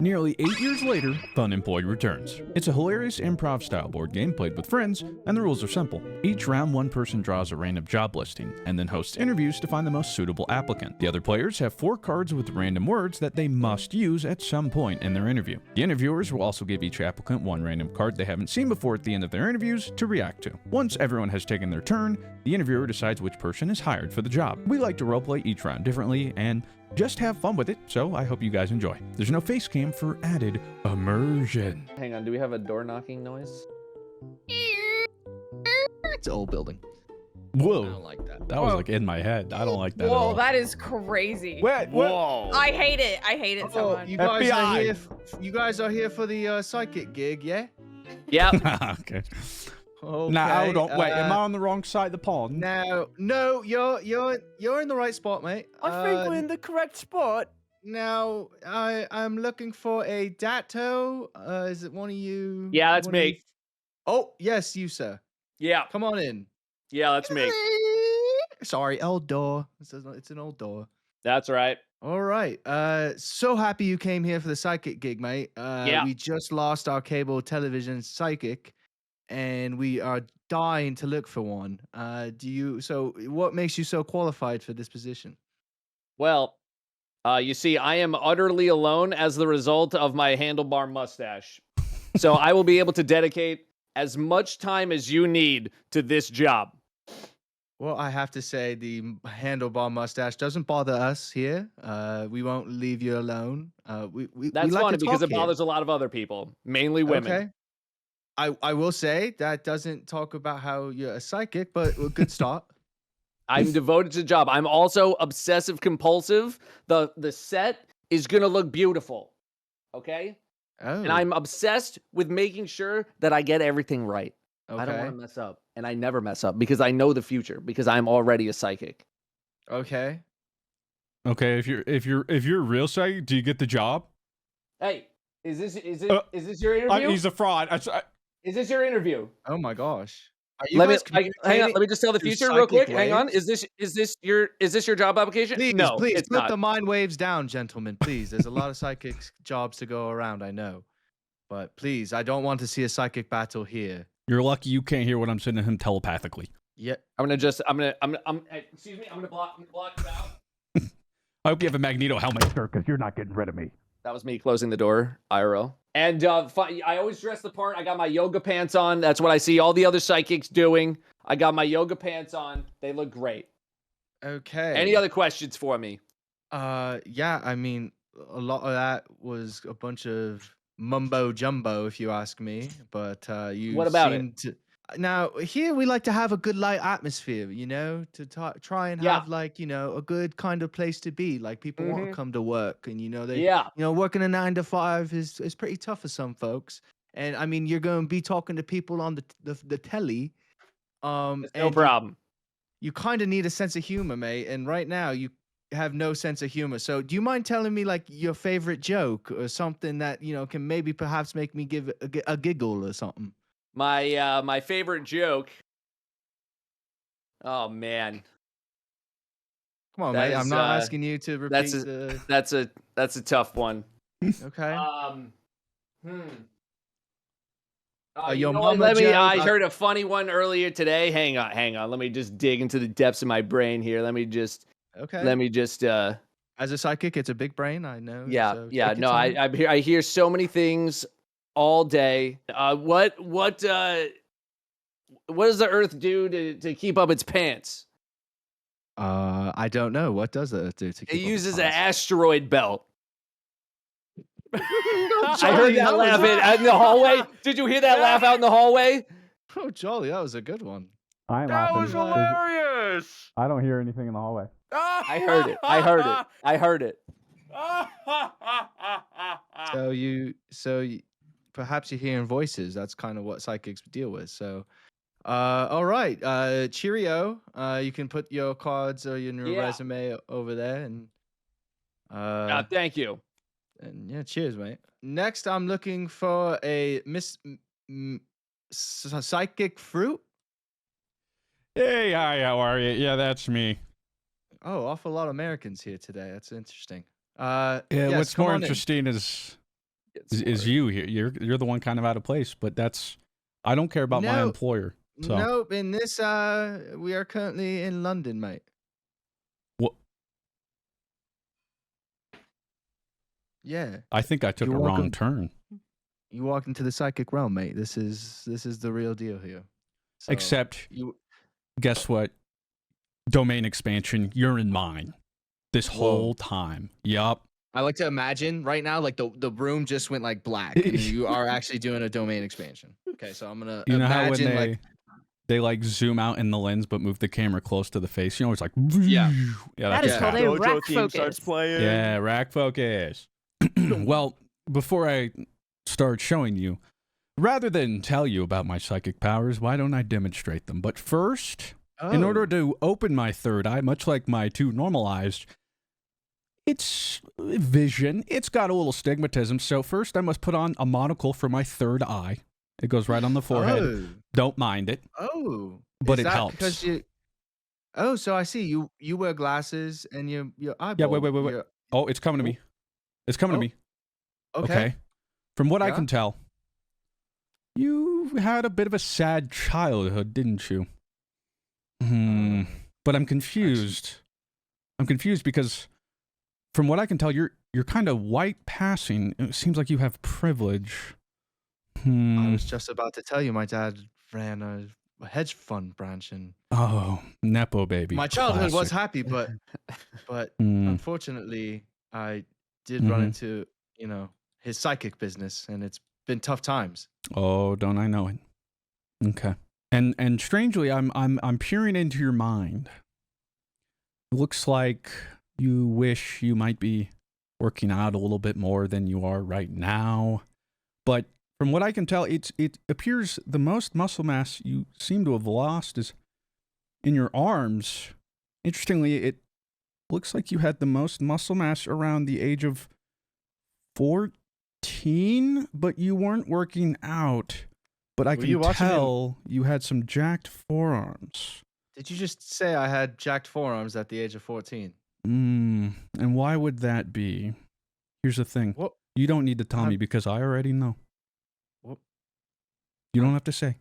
Nearly 8 years later, Funemployed returns. It's a hilarious improv-style board game played with friends, and the rules are simple. Each round, one person draws a random job listing, and then hosts interviews to find the most suitable applicant. The other players have 4 cards with random words that they must use at some point in their interview. The interviewers will also give each applicant one random card they haven't seen before at the end of their interviews to react to. Once everyone has taken their turn, the interviewer decides which person is hired for the job. We like to roleplay each round differently and just have fun with it, so I hope you guys enjoy. There's no face cam for added immersion. Hang on, do we have a door knocking noise? It's an old building. Whoa. I don't like that. That was like in my head. I don't like that at Whoa, all. that is crazy. Wait, Whoa. I hate it. I hate it so much. You guys are FBI. here. You guys are here for the psychic gig, yeah? Yep. Okay. Okay. Now, hold on. Wait, am I on the wrong side of the pond? No, you're in the right spot, mate. I think we're in the correct spot. Now, I'm looking for a Datto. Is it one of you? Yeah, that's one of me. you- Oh, yes, you, sir. Yeah. Come on in. Yeah, that's me. Sorry, old door. It's an old door. That's right. All right. So happy you came here for the psychic gig, mate. Yeah. We just lost our cable television psychic, and we are dying to look for one. So what makes you so qualified for this position? Well, you see, I am utterly alone as the result of my handlebar mustache. So I will be able to dedicate as much time as you need to this job. Well, I have to say the handlebar mustache doesn't bother us here. We won't leave you alone. We That's like funny to because talk it bothers a lot of other people, mainly women. Okay. I will say that doesn't talk about how you're a psychic, but a good start. I'm devoted to the job. I'm also obsessive compulsive. The set is gonna look beautiful. Okay? Oh. And I'm obsessed with making sure that I get everything right. okay. I don't want to mess up. And I never mess up because I know the future, because I'm already a psychic. Okay. Okay, if you're a real psychic, do you get the job? Hey, is this your interview? He's a fraud. Is this your interview? Oh my gosh. Are you Let me guys hang on. communicating Let me just tell the through future real quick. psychic Hang on. waves? Is this your job application? Please, No, please it's put not. the mind waves down, gentlemen. Please. There's a lot of psychic jobs to go around, I know. But please, I don't want to see a psychic battle here. You're lucky you can't hear what I'm saying to him telepathically. Yeah. Excuse me. I'm gonna block you out. I hope you have a Magneto helmet, sir, because you're not getting rid of me. That was me closing the door, IRL. And I always dress the part. I got my yoga pants on. That's what I see all the other psychics doing. I got my yoga pants on. They look great. Okay. Any other questions for me? Yeah, I mean, a lot of that was a bunch of mumbo jumbo, if you ask me. But you What about it? seem to. Now, here we like to have a good light atmosphere, to try and have a good kind of place to be. Like people want to come to work, and working a 9 to 5 is pretty tough for some folks. And I mean, you're going to be talking to people on the telly. No and problem. You kind of need a sense of humor, mate. And right now you have no sense of humor. So do you mind telling me like your favorite joke or something that, can maybe perhaps make me give a giggle or something? My favorite joke. Oh man. Come on, That mate. I'm is, not asking you to repeat That's a tough one. Okay. You your know what, mama joke, I heard a funny one earlier today. Hang on. Let me just dig into the depths of my brain here. Let me just. As a psychic, it's a big brain. I know. Yeah. So Yeah. take your No, time. I hear so many things all day. What does the Earth do to keep up its pants? I don't know. What does it do to keep It up uses the an pulse? asteroid belt. I Jolly, heard that laugh in the hallway. Did you hear that laugh out in the hallway? Oh, Jolly, that was a good one. I am That laughing. was hilarious. I don't hear anything in the hallway. I heard it. I heard it. So perhaps you're hearing voices. That's kind of what psychics deal with. So, all right. Cheerio. You can put your cards or your resume over there, and Thank you. and yeah, cheers, mate. Next, I'm looking for a psychic fruit. Hey, hi, how are you? Yeah, that's me. Oh, awful lot of Americans here today. That's interesting. Yeah, yes, what's come more on in. interesting is is you here. You're the one kind of out of place, but I don't care about my employer. So. Nope. In this, we are currently in London, mate. What? Yeah. I think I took a wrong turn. You walked into the psychic realm, mate. This is the real deal here. So Except, guess what? Domain expansion. You're in mine. This whole time. Yup. I like to imagine right now, like the room just went like black, and you are actually doing a domain expansion. Okay, so I'm gonna imagine how when they like zoom out in the lens, but move the camera close to the face. You know, it's like That is called a rack focus. Yeah, rack focus. Well, before I start showing you, rather than tell you about my psychic powers, why don't I demonstrate them? But first, in order to open my third eye, much like my two normal eyes, it's vision. It's got a little stigmatism. So first I must put on a monocle for my third eye. It goes right on the forehead. Don't mind it. But it helps. Because so I see you wear glasses and your eyeball. Yeah, wait. Oh, it's coming to me. It's coming to me. Okay. From what I can tell, you had a bit of a sad childhood, didn't you? But I'm confused. I'm confused because from what I can tell, you're kind of white passing. It seems like you have privilege. I was just about to tell you, my dad ran a hedge fund branch, and nepo baby. My childhood was happy, but unfortunately, I did run into his psychic business, and it's been tough times. Oh, don't I know it? Okay. And strangely, I'm peering into your mind. It looks like you wish you might be working out a little bit more than you are right now. But from what I can tell, it appears the most muscle mass you seem to have lost is in your arms. Interestingly, it looks like you had the most muscle mass around the age of 14, but you weren't working out. But I can tell you had some jacked forearms. Did you just say I had jacked forearms at the age of 14? And why would that be? Here's the thing. What? You don't need to tell me because I already know. What? You don't have to say.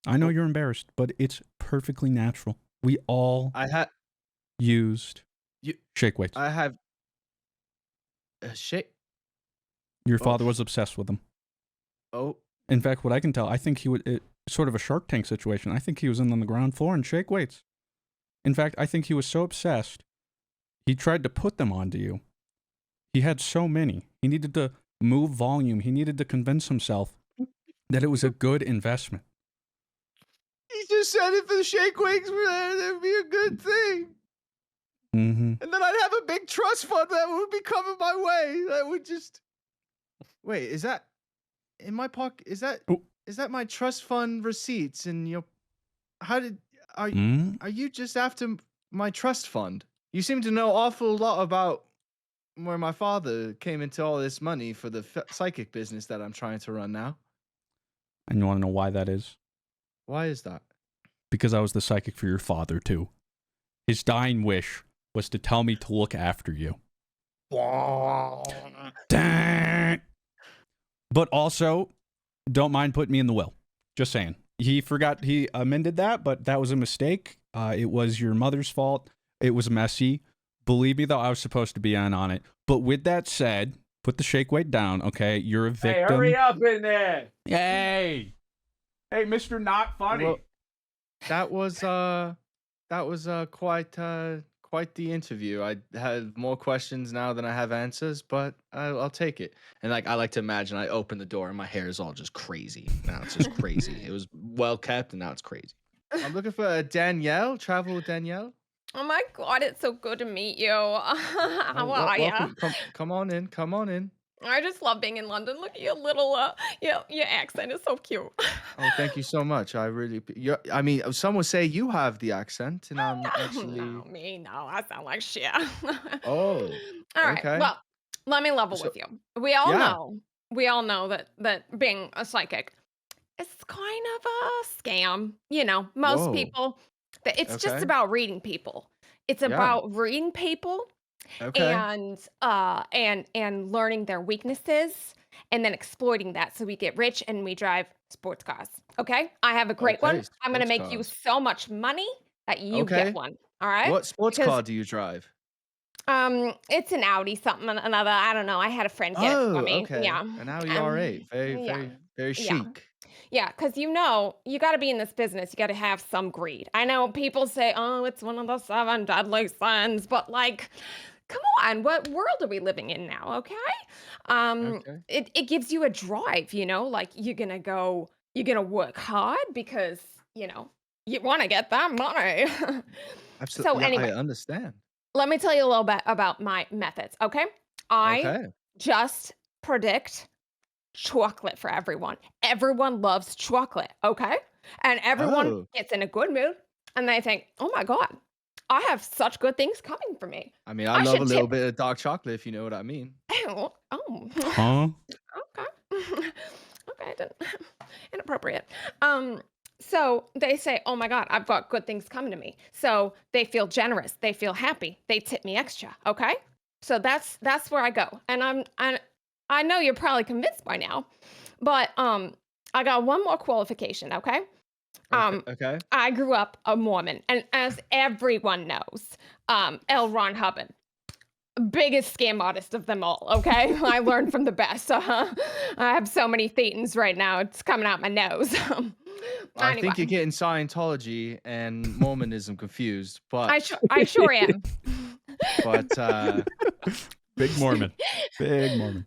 I know you're embarrassed, but it's perfectly natural. We all used shake weights. I have shake. Your father was obsessed with them. Oh. In fact, what I can tell, I think he would, sort of a Shark Tank situation. I think he was on the ground floor and shake weights. In fact, I think he was so obsessed, he tried to put them onto you. He had so many. He needed to move volume. He needed to convince himself that it was a good investment. He just said if the shake weights were there, that'd be a good thing. Mm-hmm. And then I'd have a big trust fund that would be coming my way. That would just... Wait, is that in my pocket? Is that my trust fund receipts? And are you just after my trust fund? You seem to know an awful lot about where my father came into all this money for the psychic business that I'm trying to run now. And you want to know why that is? Why is that? Because I was the psychic for your father, too. His dying wish was to tell me to look after you. But also, don't mind putting me in the will. Just saying. He forgot, he amended that, but that was a mistake. It was your mother's fault. It was messy. Believe me, though, I was supposed to be on it. But with that said, put the shake weight down, okay? You're a victim. Hey, hurry up in there. Hey, Mr. Not Funny. Well, that was quite the interview. I have more questions now than I have answers, but I'll take it. And I like to imagine I open the door and my hair is all just crazy. Now it's just crazy. It was well kept and now it's crazy. I'm looking for Danielle. Travel with Danielle. Oh my God, it's so good to meet you. How are you? Come on in. Come on in. I just love being in London. Look at your little, your accent is so cute. Oh, thank you so much. I really, I mean, some would say you have the accent, and I'm actually. No, I sound like shit. Oh. All right. Okay. Well, let me level with you. We all know that being a psychic is kind of a scam. You know, most people. It's just about reading people. It's about reading people Okay. And learning their weaknesses and then exploiting that so we get rich and we drive sports cars. Okay? I have a great Okay. one. I'm gonna Sports make you cars. so much money that you get Okay. one. All right? What sports Because car do you drive? it's an Audi something another. I don't know. I had a friend get it for Oh, me. okay. Yeah. An Audi R8. Very, Yeah. very, very Yeah. chic. Yeah, because you got to be in this business. You got to have some greed. I know people say, oh, it's one of the seven deadly sins, but like, come on, what world are we living in now? Okay. Okay. It gives you a drive, like you're going to work hard because, you want to get that money. So Absolutely. Yeah, I anyway, understand. let me tell you a little bit about my methods. Okay. I Okay. just predict chocolate for everyone. Everyone loves chocolate, okay? And everyone Oh, gets in a good mood and they think, "Oh my god, I have such good things coming for me. I mean, I I love a should little tip." bit of dark chocolate, if you know what I mean. Oh. Huh? Okay. Okay, inappropriate. So they say, "Oh my god, I've got good things coming to me." So they feel generous, they feel happy, they tip me extra, okay? So that's where I go. And I know you're probably convinced by now, but I got one more qualification, okay? Okay. Um Okay. I grew up a Mormon, and as everyone knows, L. Ron Hubbard, biggest scam artist of them all, okay? I learned from the best. I have so many thetans right now, it's coming out my nose. I Anyway, think you're getting Scientology and Mormonism confused, I sure am. but Big Mormon. Big Mormon.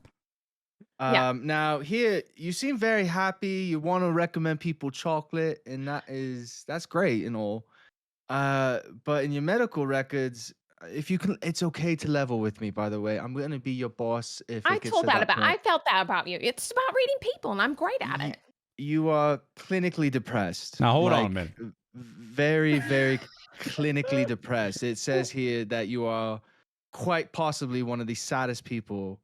Yeah. now here you seem very happy. You want to recommend people chocolate, and that's great and all. But in your medical records, if you can, it's okay to level with me. By the way, I'm gonna be your boss if it gets to that I point. felt that about you. It's about reading people, and I'm great at You, it. you are clinically depressed. Now hold on a Like minute. very, very clinically depressed. It says here that you are quite possibly one of the saddest people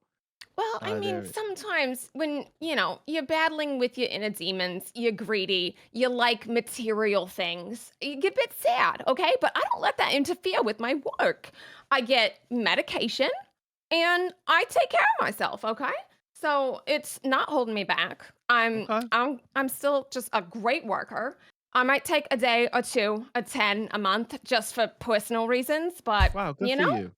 Well, I mean, there. sometimes when, you're battling with your inner demons, you're greedy, you like material things, you get a bit sad, okay? But I don't let that interfere with my work. I get medication and I take care of myself, okay? So it's not holding me back. Okay. I'm still just a great worker. I might take a day or two, a 10 a month just for personal reasons, but Wow, good for you.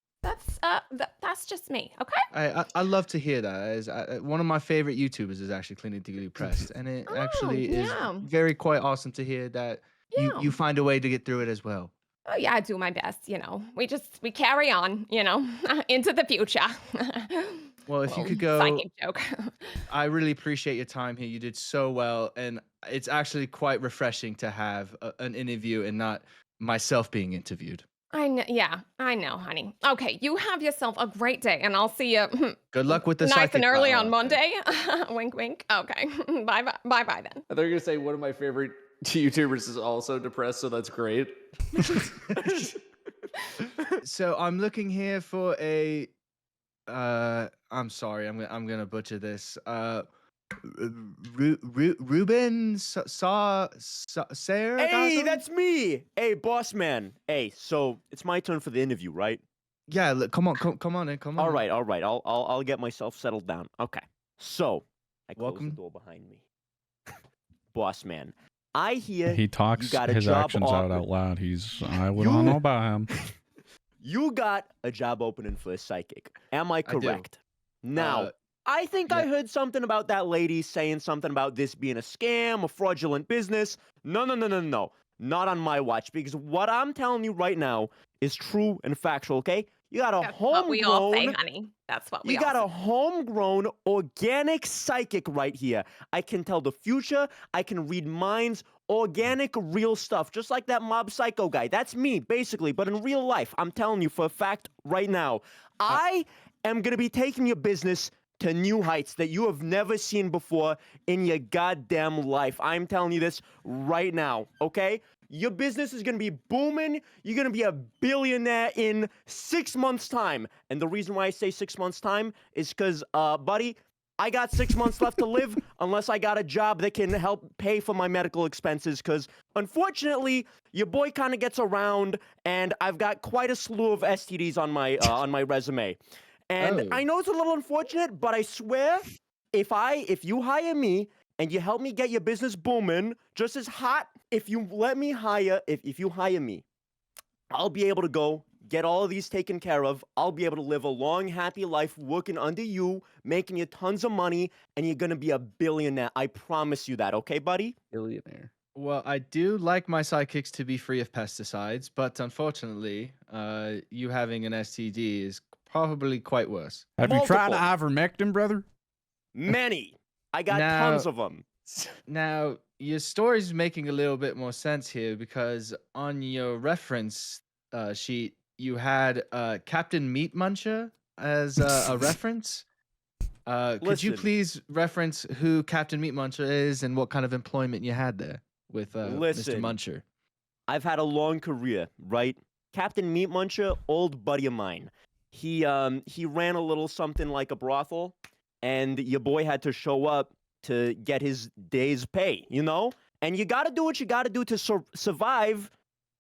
that's just me, okay? I love to hear that. One of my favorite YouTubers is actually clinically depressed, and it Oh, actually is yeah. very quite awesome to hear that Yeah. you find a way to get through it as well. Oh, yeah, I do my best, We carry on, into the future. Well, if you Little could go, psychic joke. I really appreciate your time here. You did so well, and it's actually quite refreshing to have an interview and not myself being interviewed. I know, yeah, I know, honey. Okay, you have yourself a great day, and I'll see you Good luck with the nice and psychic early battle on out there. Monday. Wink, wink. Okay, bye then. I thought you were gonna say one of my favorite YouTubers is also depressed, so that's great. So I'm looking here for a I'm sorry, I'm gonna butcher this. Ruben Sarah. Hey, that's me. Hey, boss man. Hey, so it's my turn for the interview, right? Yeah. Look, come on, come on in, come on. All in. right, all right. I'll get myself settled down. Okay. So I close Welcome. the door behind me. Boss man, I hear He you talks got a his job actions out offer. loud. I wouldn't know about him. You got a job opening for a psychic. Am I do. correct? Now, I think I yeah. heard something about that lady saying something about this being a scam, a fraudulent business. No. Not on my watch, because what I'm telling you right now is true and factual, okay? You got a That's what we all say, homegrown, honey. That's what we you all got say. a homegrown organic psychic right here. I can tell the future, I can read minds, organic, real stuff, just like that mob psycho guy. That's me, basically, but in real life, I'm telling you for a fact right now, I am going to be taking your business to new heights that you have never seen before in your goddamn life. I'm telling you this right now, okay? Your business is going to be booming. You're going to be a billionaire in 6 months' time. And the reason why I say 6 months' time is because, buddy, I got 6 months left to live unless I got a job that can help pay for my medical expenses. Because unfortunately, your boy kind of gets around, and I've got quite a slew of STDs on my resume. And I know it's a little unfortunate, but I swear, if you hire me and you help me get your business booming, just as hot, if you hire me, I'll be able to go get all of these taken care of. I'll be able to live a long, happy life working under you, making you tons of money, and you're gonna be a billionaire. I promise you that, okay, buddy? Billionaire. Well, I do like my sidekicks to be free of pesticides, but unfortunately, you having an STD is probably quite worse. Have you tried ivermectin, brother? Many. I got tons of them. Now, your story's making a little bit more sense here because on your reference sheet, you had Captain Meat Muncher as a reference. Could you please reference who Captain Meat Muncher is and what kind of employment you had there with Mr. Muncher? I've had a long career, right? Captain Meat Muncher, old buddy of mine. He ran a little something like a brothel, and your boy had to show up to get his day's pay, you know? And you got to do what you got to do to survive.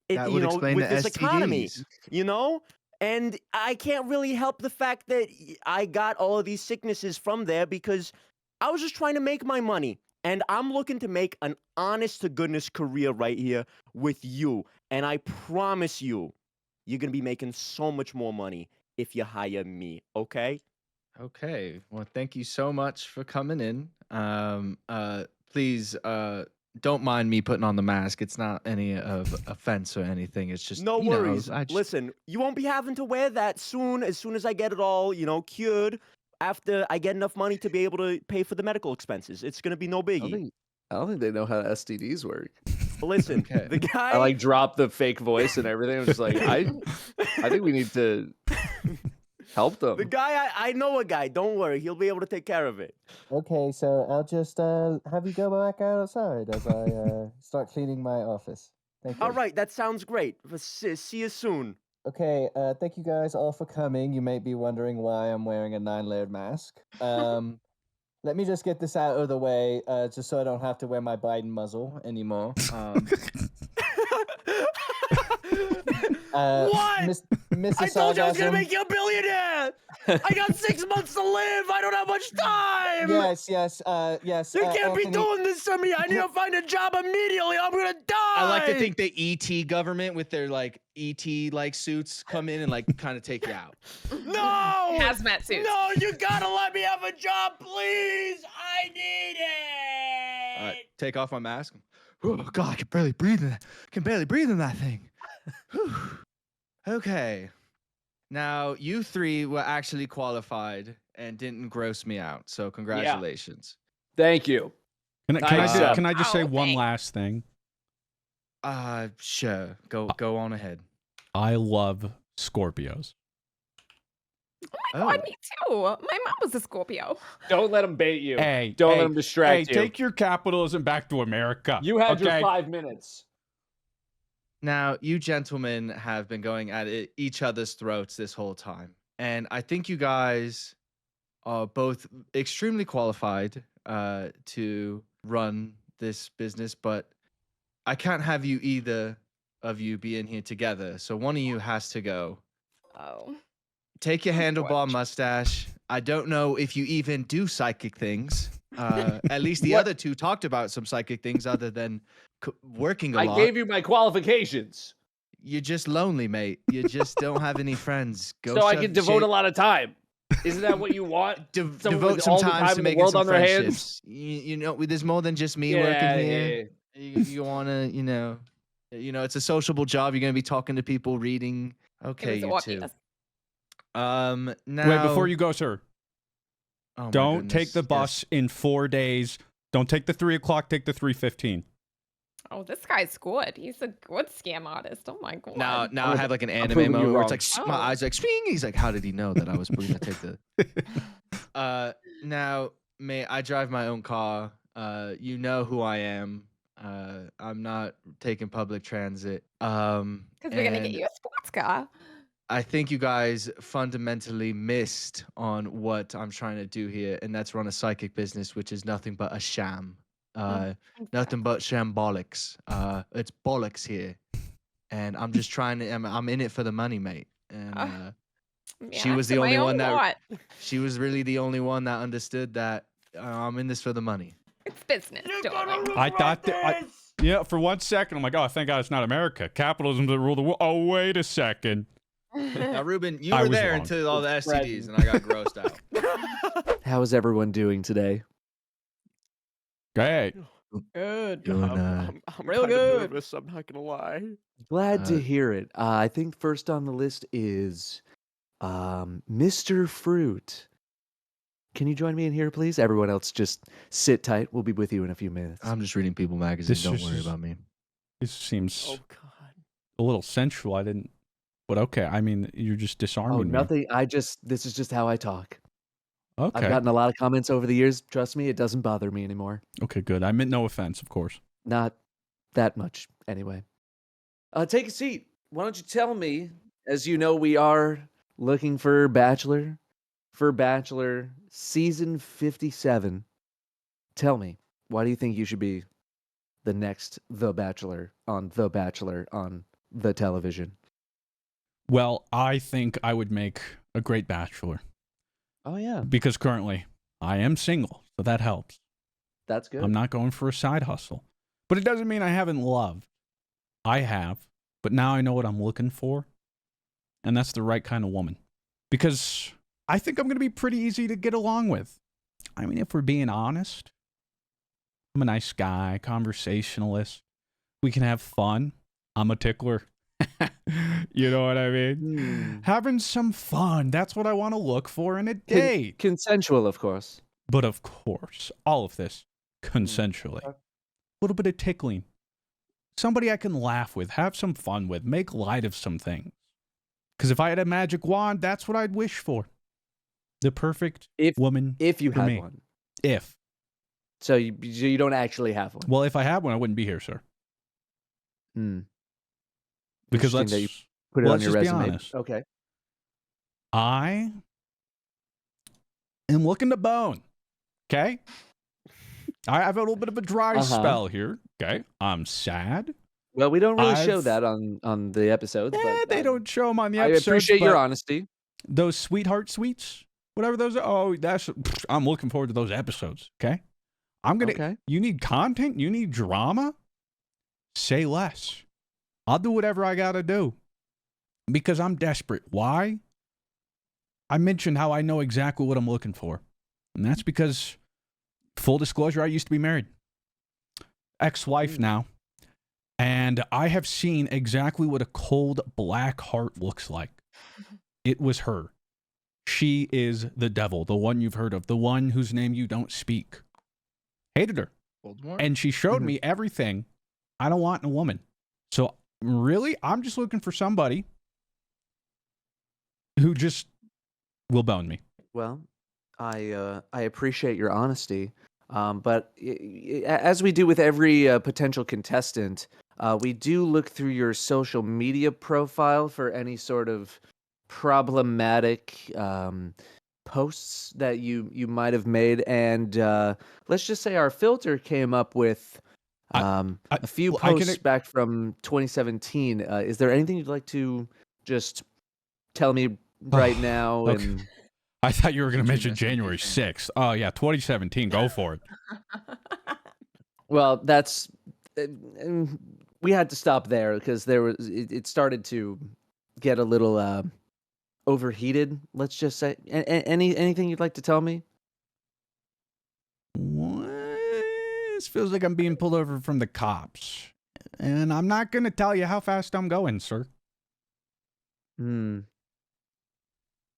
With this economy, you know? And I can't really help the fact that I got all of these sicknesses from there because I was just trying to make my money. And I'm looking to make an honest-to-goodness career right here with you. And I promise you, you're going to be making so much more money if you hire me, okay? Okay. Well, thank you so much for coming in. Please, don't mind me putting on the mask. It's not any of offense or anything. It's just no worries. Listen, you won't be having to wear that soon. As soon as I get it all, cured, after I get enough money to be able to pay for the medical expenses, it's gonna be no biggie. I don't think they know how STDs work. Listen, the guy. I dropped the fake voice and everything. I'm just like, I think we need to help them. The guy, I know a guy. Don't worry, he'll be able to take care of it. Okay, so I'll just have you go back outside as I start cleaning my office. Thank you. All right, that sounds great. See you soon. Okay, thank you guys all for coming. You may be wondering why I'm wearing a 9-layered mask. Let me just get this out of the way, just so I don't have to wear my Biden muzzle anymore. What? Mr. I told you I was gonna Sargasm. make you a billionaire. I got 6 months to live. I don't have much time. Yes. You can't Anthony, be doing this to me. I need to find a job immediately. I'm gonna die. I like to think the ET government with their ET suits come in and kind of take you out. No! Hazmat suits. No, you gotta let me have a job, please. I need it. All right, take off my mask. Oh God, I can barely breathe in that thing. Okay. Now, you three were actually qualified and didn't gross me out. So congratulations. Thank you. Can I just say one thanks. last thing? Sure. Go on ahead. I love Scorpios. Oh my God, me too. My mom was a Scorpio. Don't let him bait you. Hey, Don't let him distract you. Take your capitalism back to America. You had your 5 minutes. Now, you gentlemen have been going at each other's throats this whole time. And I think you guys are both extremely qualified to run this business, but I can't have you either of you be in here together. So one of you has to go. Oh. Take your handlebar mustache. I don't know if you even do psychic things. At least the other two talked about some psychic things other than working a lot. I gave you my qualifications. You're just lonely, mate. You just don't have any friends. So I can devote a lot of time. Isn't that what you want? Devote some time to making some friendships. You know, there's more than just me working here. You want to, it's a sociable job. You're going to be talking to people, reading. Okay, you two. Now, wait, before you go, sir. Oh don't take the bus in 4 days. Don't take the 3 o'clock. Take the 3:15. Oh, this guy's good. He's a good scam artist. Oh my God. Now I have an anime moment where it's my eyes swing. He's like, how did he know that I was going to take the? Now, I drive my own car. You know who I am. I'm not taking public transit. Because we're gonna get you a sports car. I think you guys fundamentally missed on what I'm trying to do here, and that's run a psychic business, which is nothing but a sham. Nothing but shambolics. It's bollocks here, and I'm just trying to. I'm in it for the money, mate. And she was the only one that. She was really the only one that understood that I'm in this for the money. It's business, darling. I thought that. Yeah, for 1 second, I'm like, oh, thank God it's not America. Capitalism that rule the world. Oh, wait a second. Now, Ruben, you were there until all the STDs, and I got grossed out. How is everyone doing today? Great. Good. I'm Real kinda good. nervous, I'm not gonna lie. Glad to hear it. I think first on the list is Mr. Fruit. Can you join me in here, please? Everyone else, just sit tight. We'll be with you in a few minutes. I'm just reading People magazine. Don't worry about me. This seems Oh God. a little sensual. I didn't. But okay, I mean, you're just disarming Oh, me. nothing. This is just how I talk. Okay. I've gotten a lot of comments over the years. Trust me, it doesn't bother me anymore. Okay, good. I meant no offense, of course. Not that much, anyway. Take a seat. Why don't you tell me, as you know, we are looking for Bachelor season 57. Tell me, why do you think you should be the next The Bachelor on the television? Well, I think I would make a great bachelor. Oh, yeah. Because currently, I am single, so that helps. That's good. I'm not going for a side hustle. But it doesn't mean I haven't loved. I have, but now I know what I'm looking for. And that's the right kind of woman. Because I think I'm going to be pretty easy to get along with. I mean, if we're being honest, I'm a nice guy, conversationalist. We can have fun. I'm a tickler. You know what I mean? Having some fun. That's what I want to look for in a date. Consensual, of course. But of course, all of this consensually. A little bit of tickling. Somebody I can laugh with, have some fun with, make light of some things. Because if I had a magic wand, that's what I'd wish for. The perfect woman. If you for had me. one. If. So you don't actually have one. Well, if I had one, I wouldn't be here, sir. Because Interesting let's that you put it on your just be resume. honest. Okay. I am looking to bone. Okay? I have a little bit of a dry spell here. Okay? I'm sad. Well, we don't really show that on the episodes. But, they don't show them on the episodes. I appreciate your honesty. Those sweetheart sweets, whatever those are. Oh, I'm looking forward to those episodes. Okay? Okay. You need content? You need drama? Say less. I'll do whatever I got to do. Because I'm desperate. Why? I mentioned how I know exactly what I'm looking for. And that's because, full disclosure, I used to be married. Ex-wife now. And I have seen exactly what a cold black heart looks like. It was her. She is the devil, the one you've heard of, the one whose name you don't speak. Hated her. Voldemort? And she showed me everything I don't want in a woman. So really, I'm just looking for somebody who just will bone me. Well, I appreciate your honesty. But as we do with every potential contestant, we do look through your social media profile for any sort of problematic posts that you might have made. And let's just say our filter came up with a few posts back from 2017. Is there anything you'd like to just tell me right now? Okay. And I thought you were going to mention January 6th. Oh, yeah, 2017. Go for it. Well, that's... we had to stop there because it started to get a little overheated, let's just say. Anything you'd like to tell me? What? This feels like I'm being pulled over from the cops. And I'm not going to tell you how fast I'm going, sir.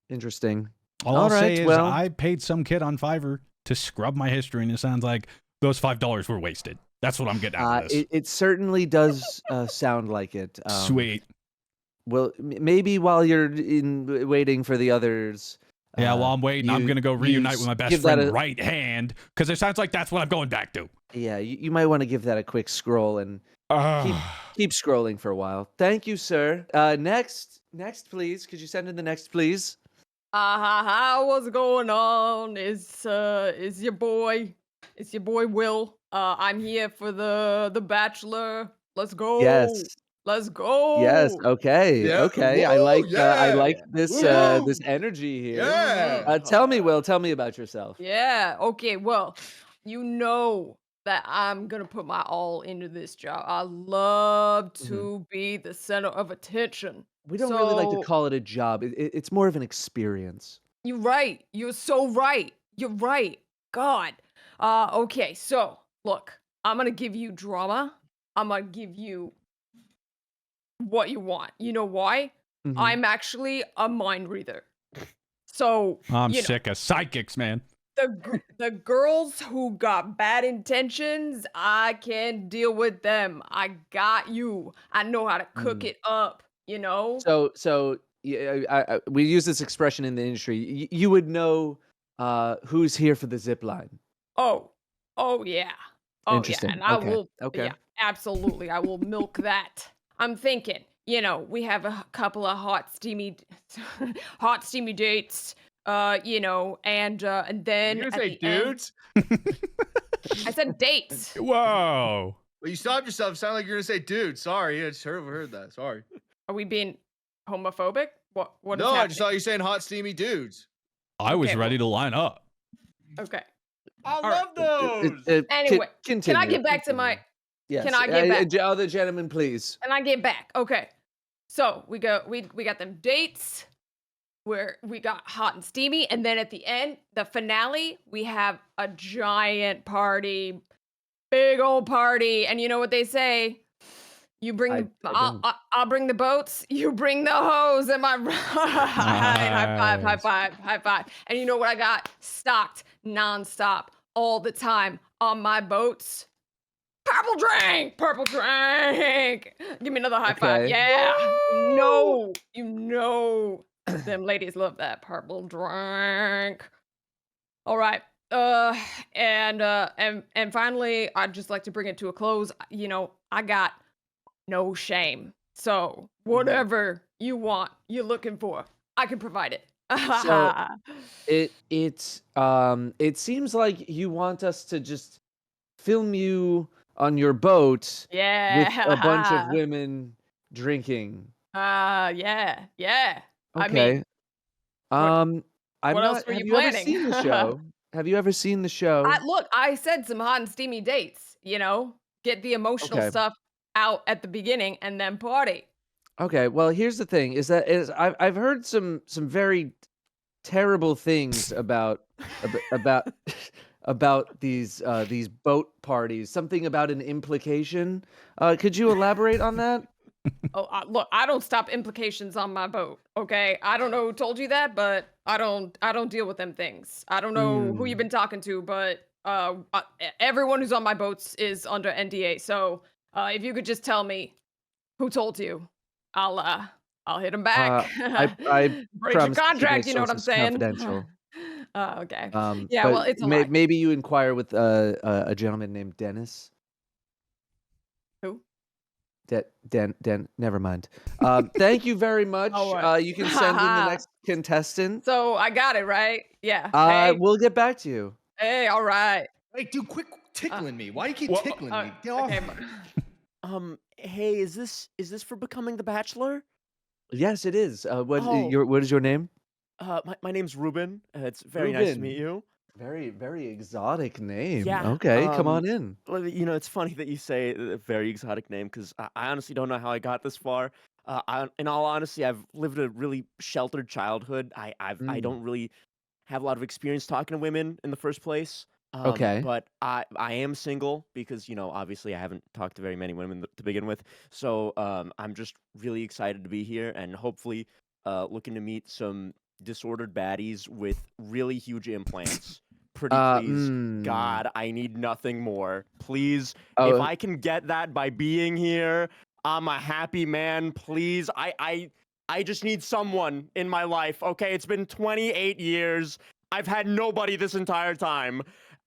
Interesting. All I'll say is I paid some kid on Fiverr to scrub my history, and it sounds like those $5 were wasted. That's what I'm getting out of this. It certainly does sound like it. Sweet. Well, maybe while you're waiting for the others. Yeah, while I'm waiting, I'm going to go reunite with my best friend right hand, because it sounds like that's what I'm going back to. Yeah, you might want to give that a quick scroll and keep scrolling for a while. Thank you, sir. Next Next, please. Could you send in the next, please? What's going on? Is your boy? It's your boy Will. I'm here for the Bachelor. Let's go. Yes. Let's go. Yes. Okay. Yeah. Okay. Woo, I like yeah. this Woo. this energy here. Yeah. Tell me, Will. Tell me about yourself. Yeah. Okay. Well, you know that I'm gonna put my all into this job. I love to be the center of attention. We don't really like to So call it a job. It's more of an experience. you're right. You're so right. You're right. God. Okay, so look, I'm gonna give you drama. I'm gonna give you what you want. You know why? Mhm. I'm actually a mind reader. So I'm you know, sick of psychics, man. the girls who got bad intentions, I can deal with them. I got you. I know how to cook it up, you know? So yeah, we use this expression in the industry. You would know who's here for the zip line. Oh. Oh yeah. Oh yeah. Interesting. And I Okay. will Okay. yeah, absolutely. I will milk that. I'm thinking, you know, we have a couple of hot steamy dates, you know, and then You're at gonna say the end, dudes? I said dates. Whoa. Well, you stopped yourself. It sounded like you're gonna say dude. Sorry, I just heard that. Sorry. Are we being homophobic? What is No, I happening? just saw you saying hot, steamy dudes. I was Okay, ready to line up. Okay. I right. love those. Anyway, continue. can I get back to my Yes. can I get back? Other gentlemen, please. Can I get back? Okay. So we got them dates where we got hot and steamy, and then at the end, the finale, we have a giant party, big old party, and you know what they say? You bring I'll bring the boats, you bring the hose. Am I right? High five, high Nice. five, high five. And you know what I got? Stocked nonstop all the time on my boats. Purple drink. Give me another high five. Okay. Yeah. You know, them ladies love that purple drink. All right. And finally, I'd just like to bring it to a close. You know, I got no shame. So whatever you want, you're looking for, I can provide it. So it seems like you want us to just film you on your boat with a bunch of Yeah. women drinking. Yeah. I mean, Okay. I'm what else not. were Have you you ever planning? seen the show? Have you ever seen the show? Look, I said some hot and steamy dates, you know, get the emotional Okay. stuff out at the beginning and then party. Okay. Well, here's the thing: I've heard some very terrible things about about about these boat parties. Something about an implication. Could you elaborate on that? Oh, look, I don't stop implications on my boat. Okay, I don't know who told you that, but I don't deal with them things. I don't know who you've been talking to, but everyone who's on my boats is under NDA. So if you could just tell me who told you, I'll hit them back. I Break your promise to keep my contract. You know what I'm sources saying? confidential. Okay. Yeah. Well, But it's a lot. maybe you inquire with a gentleman named Dennis. Who? Never mind. Thank you very much. All right. You can send in the next contestant. So I got it right. Yeah. Hey. We'll get back to you. Hey. All right. Hey, dude, quit tickling me. Why do you keep tickling me? Get off Okay. me. Hey, is this for becoming the Bachelor? Yes, it is. What Oh. what is your name? My name's Ruben. It's very nice to Ruben. meet you. Very exotic name. Yeah, Okay, come on in. Well, you know, it's funny that you say a very exotic name because I honestly don't know how I got this far. In all honesty, I've lived a really sheltered childhood. I don't really have a lot of experience talking to women in the first place. Okay. But I am single because, you know, obviously I haven't talked to very many women to begin with. So I'm just really excited to be here and hopefully looking to meet some disordered baddies with really huge implants. Pretty please. God, I need nothing more. Please, if I can get that by being here, I'm a happy man. Please, I just need someone in my life. Okay, it's been 28 years. I've had nobody this entire time.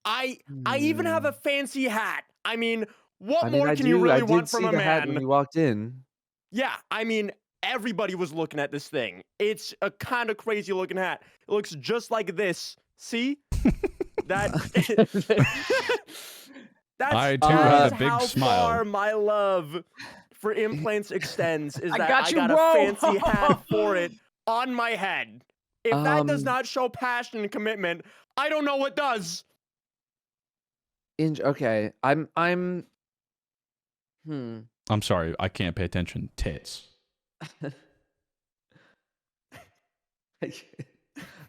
I even have a fancy hat. I mean, what more can you really want from a I did see the hat when man? you walked in. Yeah, I mean, everybody was looking at this thing. It's a kind of crazy looking hat. It looks just like this. See? That I too had a big how smile. far my love for implants extends is that got I you, got bro. a fancy hat for it on my head. If that does not show passion and commitment, I don't know what does. Okay, I'm I'm sorry, I can't pay attention. Tits. I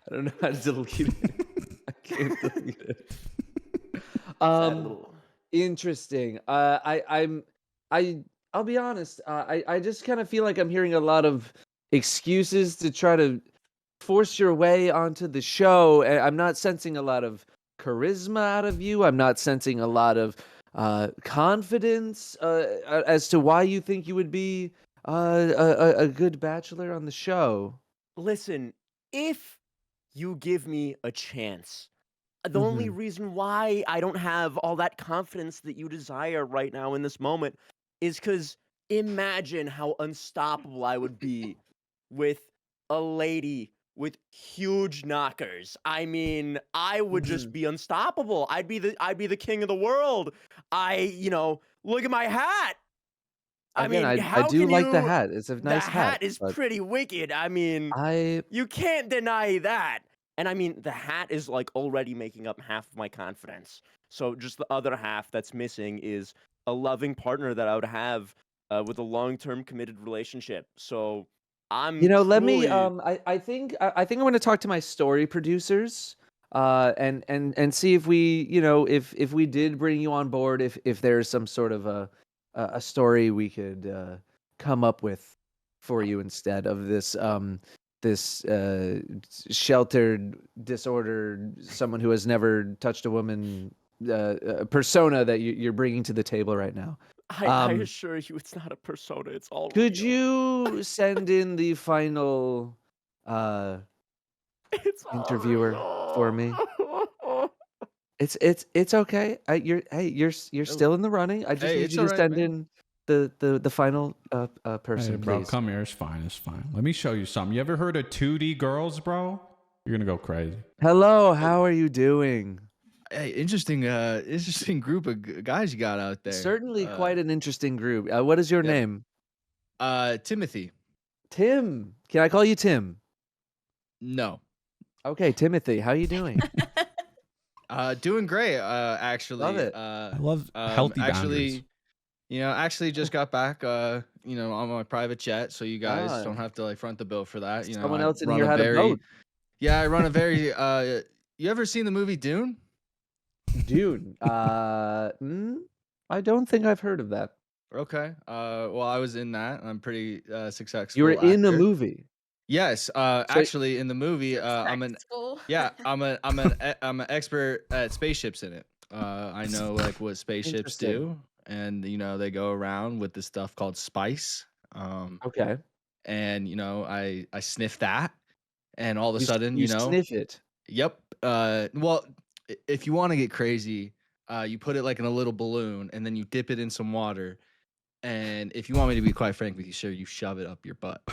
don't know how to delete it. I can't delete it. Interesting. I'll be honest. I just kind of feel like I'm hearing a lot of excuses to try to force your way onto the show. I'm not sensing a lot of charisma out of you. I'm not sensing a lot of confidence as to why you think you would be a good bachelor on the show. Listen, if you give me a chance, the only reason why I don't have all that confidence that you desire right now in this moment is because imagine how unstoppable I would be with a lady with huge knockers. I mean, I would just be unstoppable. I'd be the king of the world. Look at my hat. Again, I mean, I how do can like the you? hat. It's a The nice hat is but pretty wicked. I mean, I you can't deny that. And I mean, the hat is like already making up half of my confidence. So just the other half that's missing is a loving partner that I would have with a long-term committed relationship. So I'm let me truly I think I'm going to talk to my story producers and see if we, if we did bring you on board, if there's some sort of a story we could come up with for you instead of this sheltered, disordered, someone who has never touched a woman persona that you're bringing to the table right now. I assure you it's not a persona, it's all Could real. you send in the final It's all interviewer for me? real. It's okay. You're still in the running. I just Hey, need it's you to alright, send man. in the final Hey, person, bro, please. come here. It's fine. It's fine. Let me show you something. You ever heard of 2D girls, bro? You're gonna go crazy. Hello, how are you doing? Hey, interesting group of guys you got out there. Certainly quite an interesting group. What is your Yep. name? Timothy. Tim. Can I call you Tim? No. Okay, Timothy. How you doing? Doing great. Actually, Love it. I love healthy boundaries. Actually just got back, on my private jet, so you guys don't have to like front the bill for that. Someone I else in run here a had a very, vote. I run a very. You ever seen the movie Dune? Dune. I don't think I've heard of that. Okay. Well, I was in that. I'm pretty successful. You were in a actor. movie. Yes. Actually, in the movie, I'm an expert at spaceships in it. I know like what spaceships do, and they go around with this stuff called spice. Okay. And I sniff that, and all of a sudden, you sniff it. Yep. Well, if you want to get crazy, you put it like in a little balloon, and then you dip it in some water. And if you want me to be quite frank with you, sir, you shove it up your butt.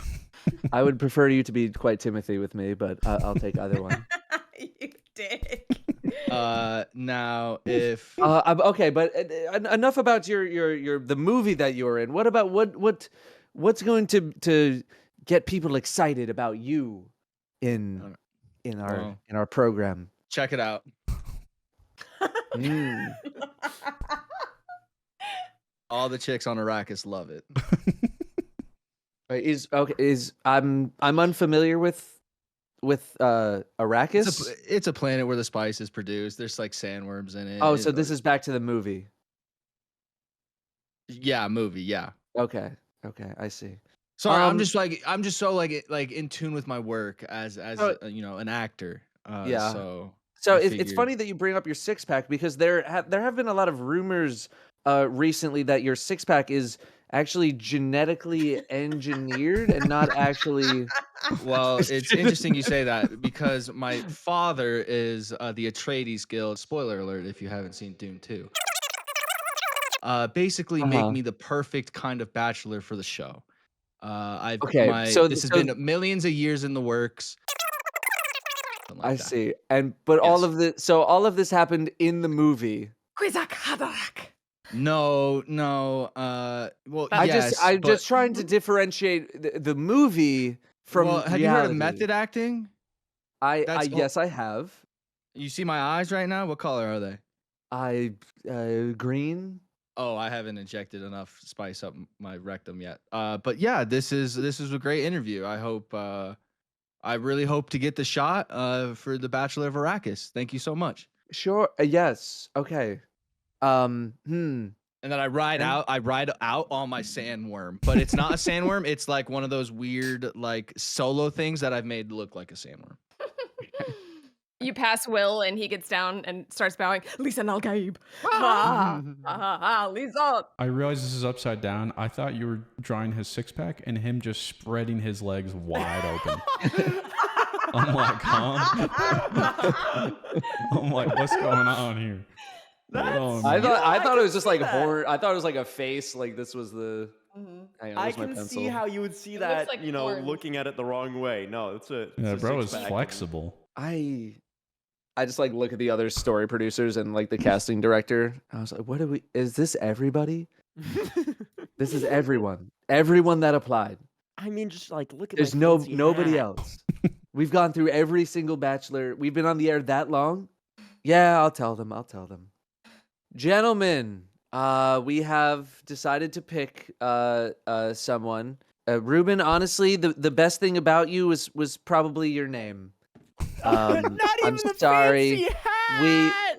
I would prefer you to be quite Timothy with me, but I'll take either one. You dick. Now if okay, but enough about your the movie that you were in. What about what's going to get people excited about you in our program? Check it out. All the chicks on Arrakis love it. I'm unfamiliar with Arrakis. It's a planet where the spice is produced. There's like sandworms in it. Oh, so this is back to the movie. Yeah, movie. Yeah. Okay, I see. Sorry, I'm just so like in tune with my work as an actor. Yeah. So it's funny that you bring up your six pack because there have been a lot of rumors recently that your six pack is actually genetically engineered and not actually. Well, it's interesting you say that because my father is the Atreides Guild. Spoiler alert if you haven't seen Dune 2. Basically make me the perfect kind of bachelor for the show. This has been millions of years in the works. Like I that. see. But all of this happened in the movie. No. Well, I'm just trying to differentiate the movie from reality. Have you heard of method acting? Yes, I have. You see my eyes right now? What color are they? Green. Oh, I haven't injected enough spice up my rectum yet. But yeah, this is a great interview. I really hope to get the shot for the Bachelor of Arrakis. Thank you so much. Sure. Yes. Okay. And then I ride out on my sandworm, but it's not a sandworm. It's like one of those weird like solo things that I've made look like a sandworm. You pass Will and he gets down and starts bowing. Lisa Nalgaib. Lisa. I realize this is upside down. I thought you were drawing his six pack and him just spreading his legs wide open. I'm like, huh? I'm like, what's going on here? I thought it was just like horror. I thought it was like a face. Like this was the. I can see how you would see that. Like looking at it the wrong way. No, it's a. Bro is flexible. I just like look at the other story producers and like the casting director. I was like, is this everybody? This is everyone. Everyone that applied. I mean, just like look at. There's nobody else. We've gone through every single Bachelor. We've been on the air that long. Yeah, I'll tell them. Gentlemen, we have decided to pick someone. Ruben, honestly, the best thing about you was probably your name. I'm sorry.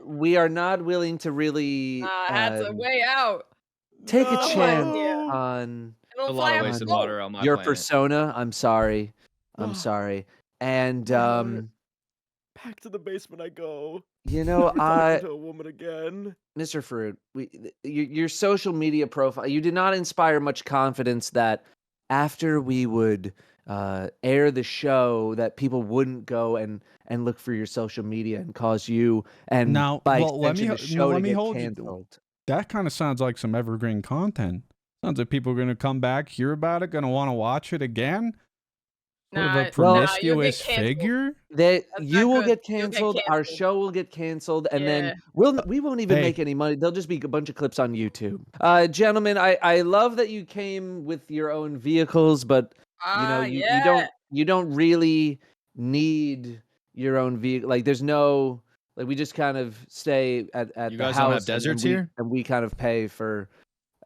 We are not willing to really that's a way out. Take a chance on a lot of wasted water on my your planet. persona. I'm sorry. And back to the basement I go. Talking to a woman again. Mr. Fruit, your social media profile, you did not inspire much confidence that after we would air the show that people wouldn't go and look for your social media and cause you and the show to get canceled. That kind of sounds like some evergreen content. Sounds like people are going to come back, hear about it, going to want to watch it again. Sort of a promiscuous figure. You will get canceled. Our show will get canceled, and then we won't even make any money. There'll just be a bunch of clips on YouTube. Gentlemen, I love that you came with your own vehicles, but you don't really need your own vehicle. Like there's no we just kind of stay at you the guys house. Don't have deserts here, and we kind of pay for.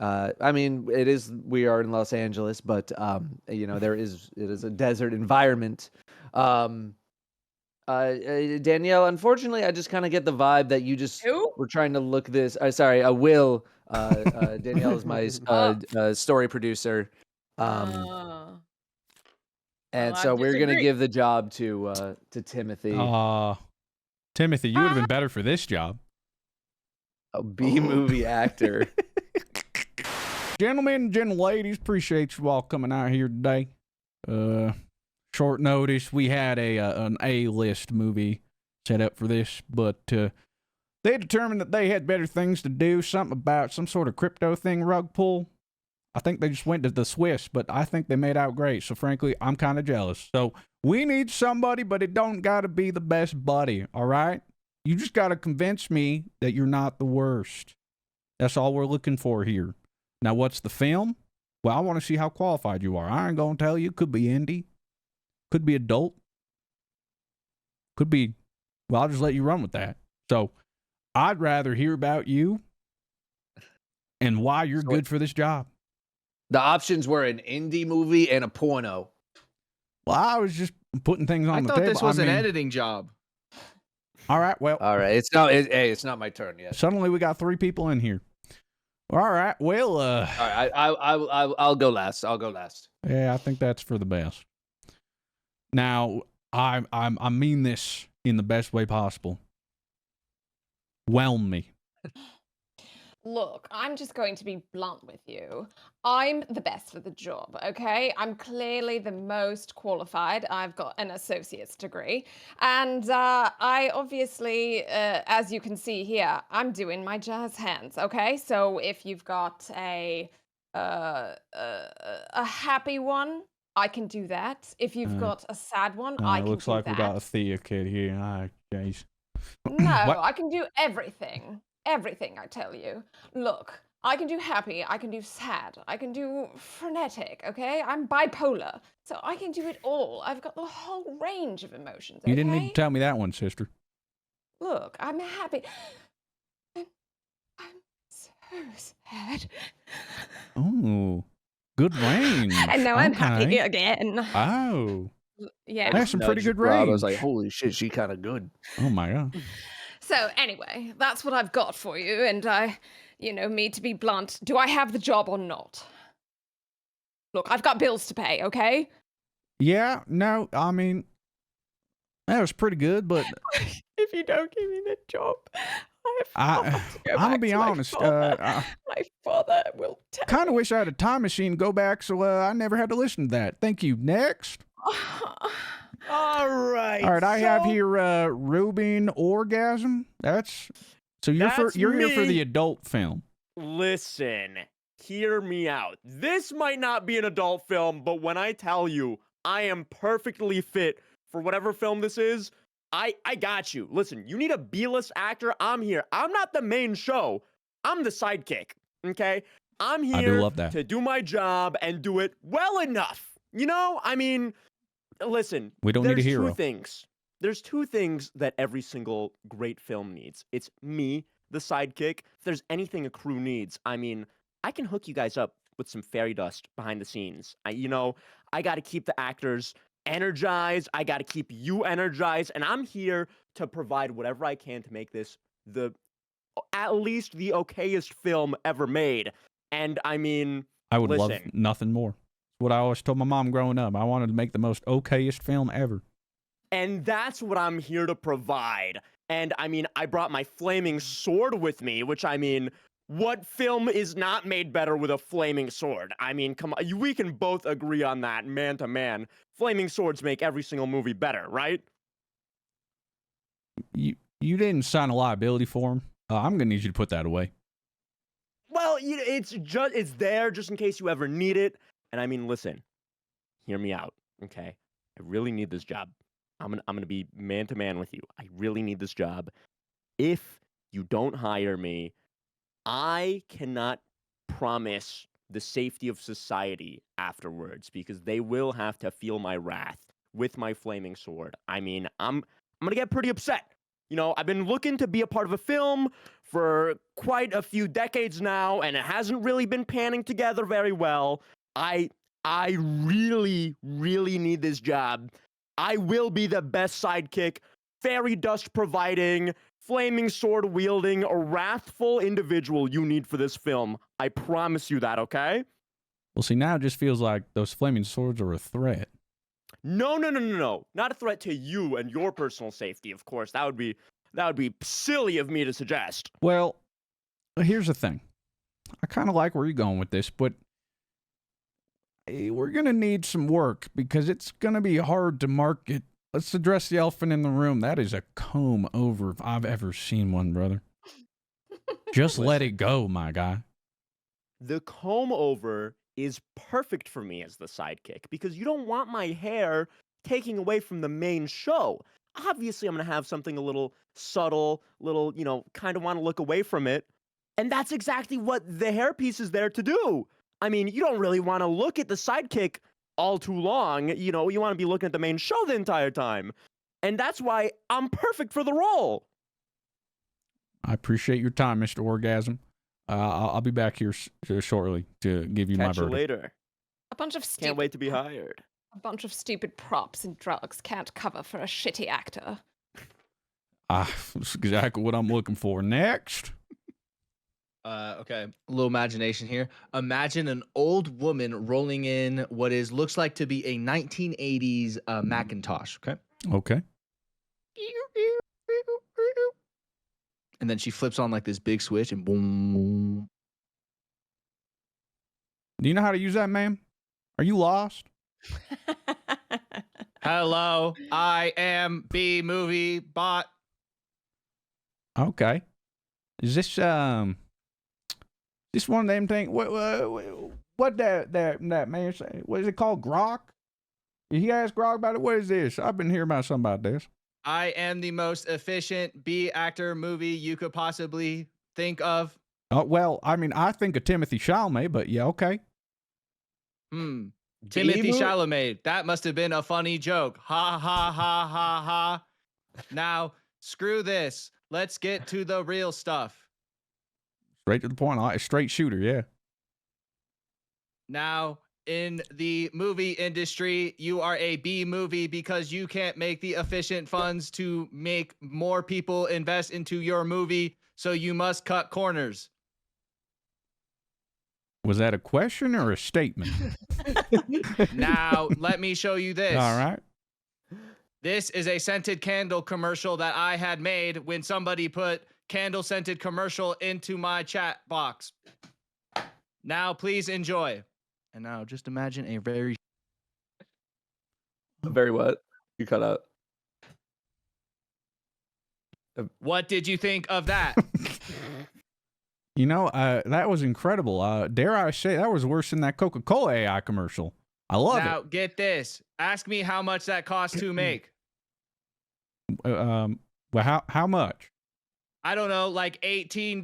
I mean, we are in Los Angeles, but it is a desert environment. Danielle, unfortunately, I just kind of get the vibe that you just were trying to look this. Will. Danielle is my story producer. And so we're gonna give the job to Timothy. Timothy, you would have been better for this job. A B-movie actor. Gentlemen and gentle ladies, appreciate you all coming out here today. Short notice, we had an A-list movie set up for this, but they determined that they had better things to do, something about some sort of crypto thing, rug pull. I think they just went to the Swiss, but I think they made out great, so frankly, I'm kind of jealous. So we need somebody, but it don't got to be the best buddy, all right? You just got to convince me that you're not the worst. That's all we're looking for here. Now, what's the film? Well, I want to see how qualified you are. I ain't going to tell you. Could be indie. Could be adult. Could be, well, I'll just let you run with that. So, I'd rather hear about you and why you're good for this job. The options were an indie movie and a porno. Well, I was just putting things on the table. I thought this was an editing job. All right, well. All right, it's not my turn yet. Suddenly we got 3 people in here. All right, well. All right, I'll go last. Yeah, I think that's for the best. Now, I mean this in the best way possible. Whelm me. Look, I'm just going to be blunt with you. I'm the best for the job, okay? I'm clearly the most qualified. I've got an associate's degree. And I obviously, as you can see here, I'm doing my jazz hands, okay? So if you've got a a happy one, I can do that. If you've got a sad one, I can looks do like that. we got a Thea kid here. Ah, jeez. No, What? I can do everything. Everything, I tell you. Look, I can do happy, I can do sad, I can do frenetic, okay? I'm bipolar, so I can do it all. I've got the whole range of emotions, okay? You didn't need to tell me that one, sister. Look, I'm happy. I'm so sad. Oh, good range. And now I'm happy again. Oh. Yeah. That's some pretty good range. I was like, holy shit, she kind of good. Oh my god. So anyway, that's what I've got for you, and I, me to be blunt, do I have the job or not? Look, I've got bills to pay, okay? Yeah, no, I mean, that was pretty good, but if you don't give me the job, I'm gonna be honest. My father will tell kind of wish I had a time machine to go back, so I never had to listen to that. Thank you. Next. All right. I have here Ruben orgasm. That's so you're here for the adult film. Listen, hear me out. This might not be an adult film, but when I tell you I am perfectly fit for whatever film this is, I got you. Listen, you need a B-list actor, I'm here. I'm not the main show. I'm the sidekick, okay? I'm here I do love that. to do my job and do it well enough. I mean, listen, we don't need a hero. There's two things that every single great film needs. It's me, the sidekick. If there's anything a crew needs, I mean, I can hook you guys up with some fairy dust behind the scenes. I got to keep the actors energized. I got to keep you energized. And I'm here to provide whatever I can to make this at least the okayest film ever made. And I mean, I would listen, love nothing more. What I always told my mom growing up. I wanted to make the most okayest film ever. And that's what I'm here to provide. And I mean, I brought my flaming sword with me, which I mean, what film is not made better with a flaming sword? I mean, come on, we can both agree on that, man to man. Flaming swords make every single movie better, right? You didn't sign a liability form. I'm gonna need you to put that away. Well, it's there just in case you ever need it. And I mean, listen, hear me out, okay? I really need this job. I'm gonna be man to man with you. I really need this job. If you don't hire me, I cannot promise the safety of society afterwards because they will have to feel my wrath with my flaming sword. I mean, I'm gonna get pretty upset. I've been looking to be a part of a film for quite a few decades now, and it hasn't really been panning together very well. I really, really need this job. I will be the best sidekick, fairy dust providing, flaming sword wielding, a wrathful individual you need for this film. I promise you that, okay? Well, see, now it just feels like those flaming swords are a threat. No. Not a threat to you and your personal safety, of course. That would be silly of me to suggest. Well, here's the thing. I kind of like where you're going with this, but we're going to need some work because it's going to be hard to market. Let's address the elephant in the room. That is a comb over if I've ever seen one, brother. Just let it go, my guy. The comb over is perfect for me as the sidekick because you don't want my hair taking away from the main show. Obviously, I'm going to have something a little subtle, kind of want to look away from it. And that's exactly what the hairpiece is there to do. I mean, you don't really want to look at the sidekick all too long. You want to be looking at the main show the entire time. And that's why I'm perfect for the role. I appreciate your time, Mr. Orgasm. I'll be back here shortly to give you my verdict. Catch you later. A bunch of Can't wait to be hired. A bunch of stupid props and drugs can't cover for a shitty actor. That's exactly what I'm looking for. Next. Okay, a little imagination here. Imagine an old woman rolling in what looks like to be a 1980s Macintosh. Okay. And then she flips on like this big switch and boom. Do you know how to use that, ma'am? Are you lost? Hello, I am B movie bot. Okay. Is this one of them things? what that man say? What is it called? Grok? He asked Grok about it. What is this? I've been hearing about something about this. I am the most efficient B actor movie you could possibly think of. Well, I mean, I think of Timothy Chalamet, but yeah, okay. Timothy Chalamet. That must have been a funny joke. Ha ha ha ha ha. Now, screw this. Let's get to the real stuff. Straight to the point. A straight shooter, yeah. Now, in the movie industry, you are a B movie because you can't make the efficient funds to make more people invest into your movie, so you must cut corners. Was that a question or a statement? Now, let me show you this. All right. This is a scented candle commercial that I had made when somebody put candle scented commercial into my chat box. Now, please enjoy. And now just imagine a very what? You cut out. What did you think of that? You know, that was incredible. Dare I say, that was worse than that Coca-Cola AI commercial. I love it. Now, get this. Ask me how much that cost to make. Well, how much? I don't know, like $18.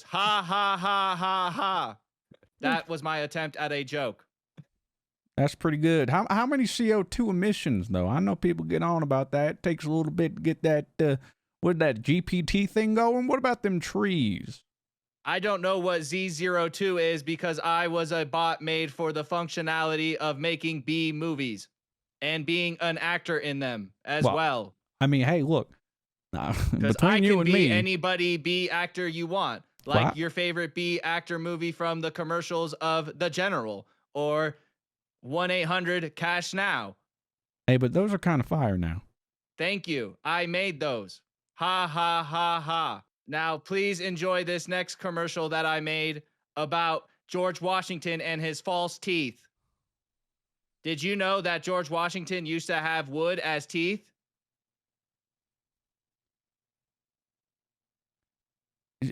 Ha, ha, ha, ha, ha. That was my attempt at a joke. That's pretty good. How many CO2 emissions, though? I know people get on about that. It takes a little bit to get that, that GPT thing going. What about them trees? I don't know what Z02 is because I was a bot made for the functionality of making B movies and being an actor in them as well. I mean, hey, look. Because I can be anybody B actor you want. Like your favorite B actor movie from the commercials of The General or 1-800-CASH NOW. Hey, but those are kind of fire now. Thank you. I made those. Ha, ha, ha, ha. Now, please enjoy this next commercial that I made about George Washington and his false teeth. Did you know that George Washington used to have wood as teeth?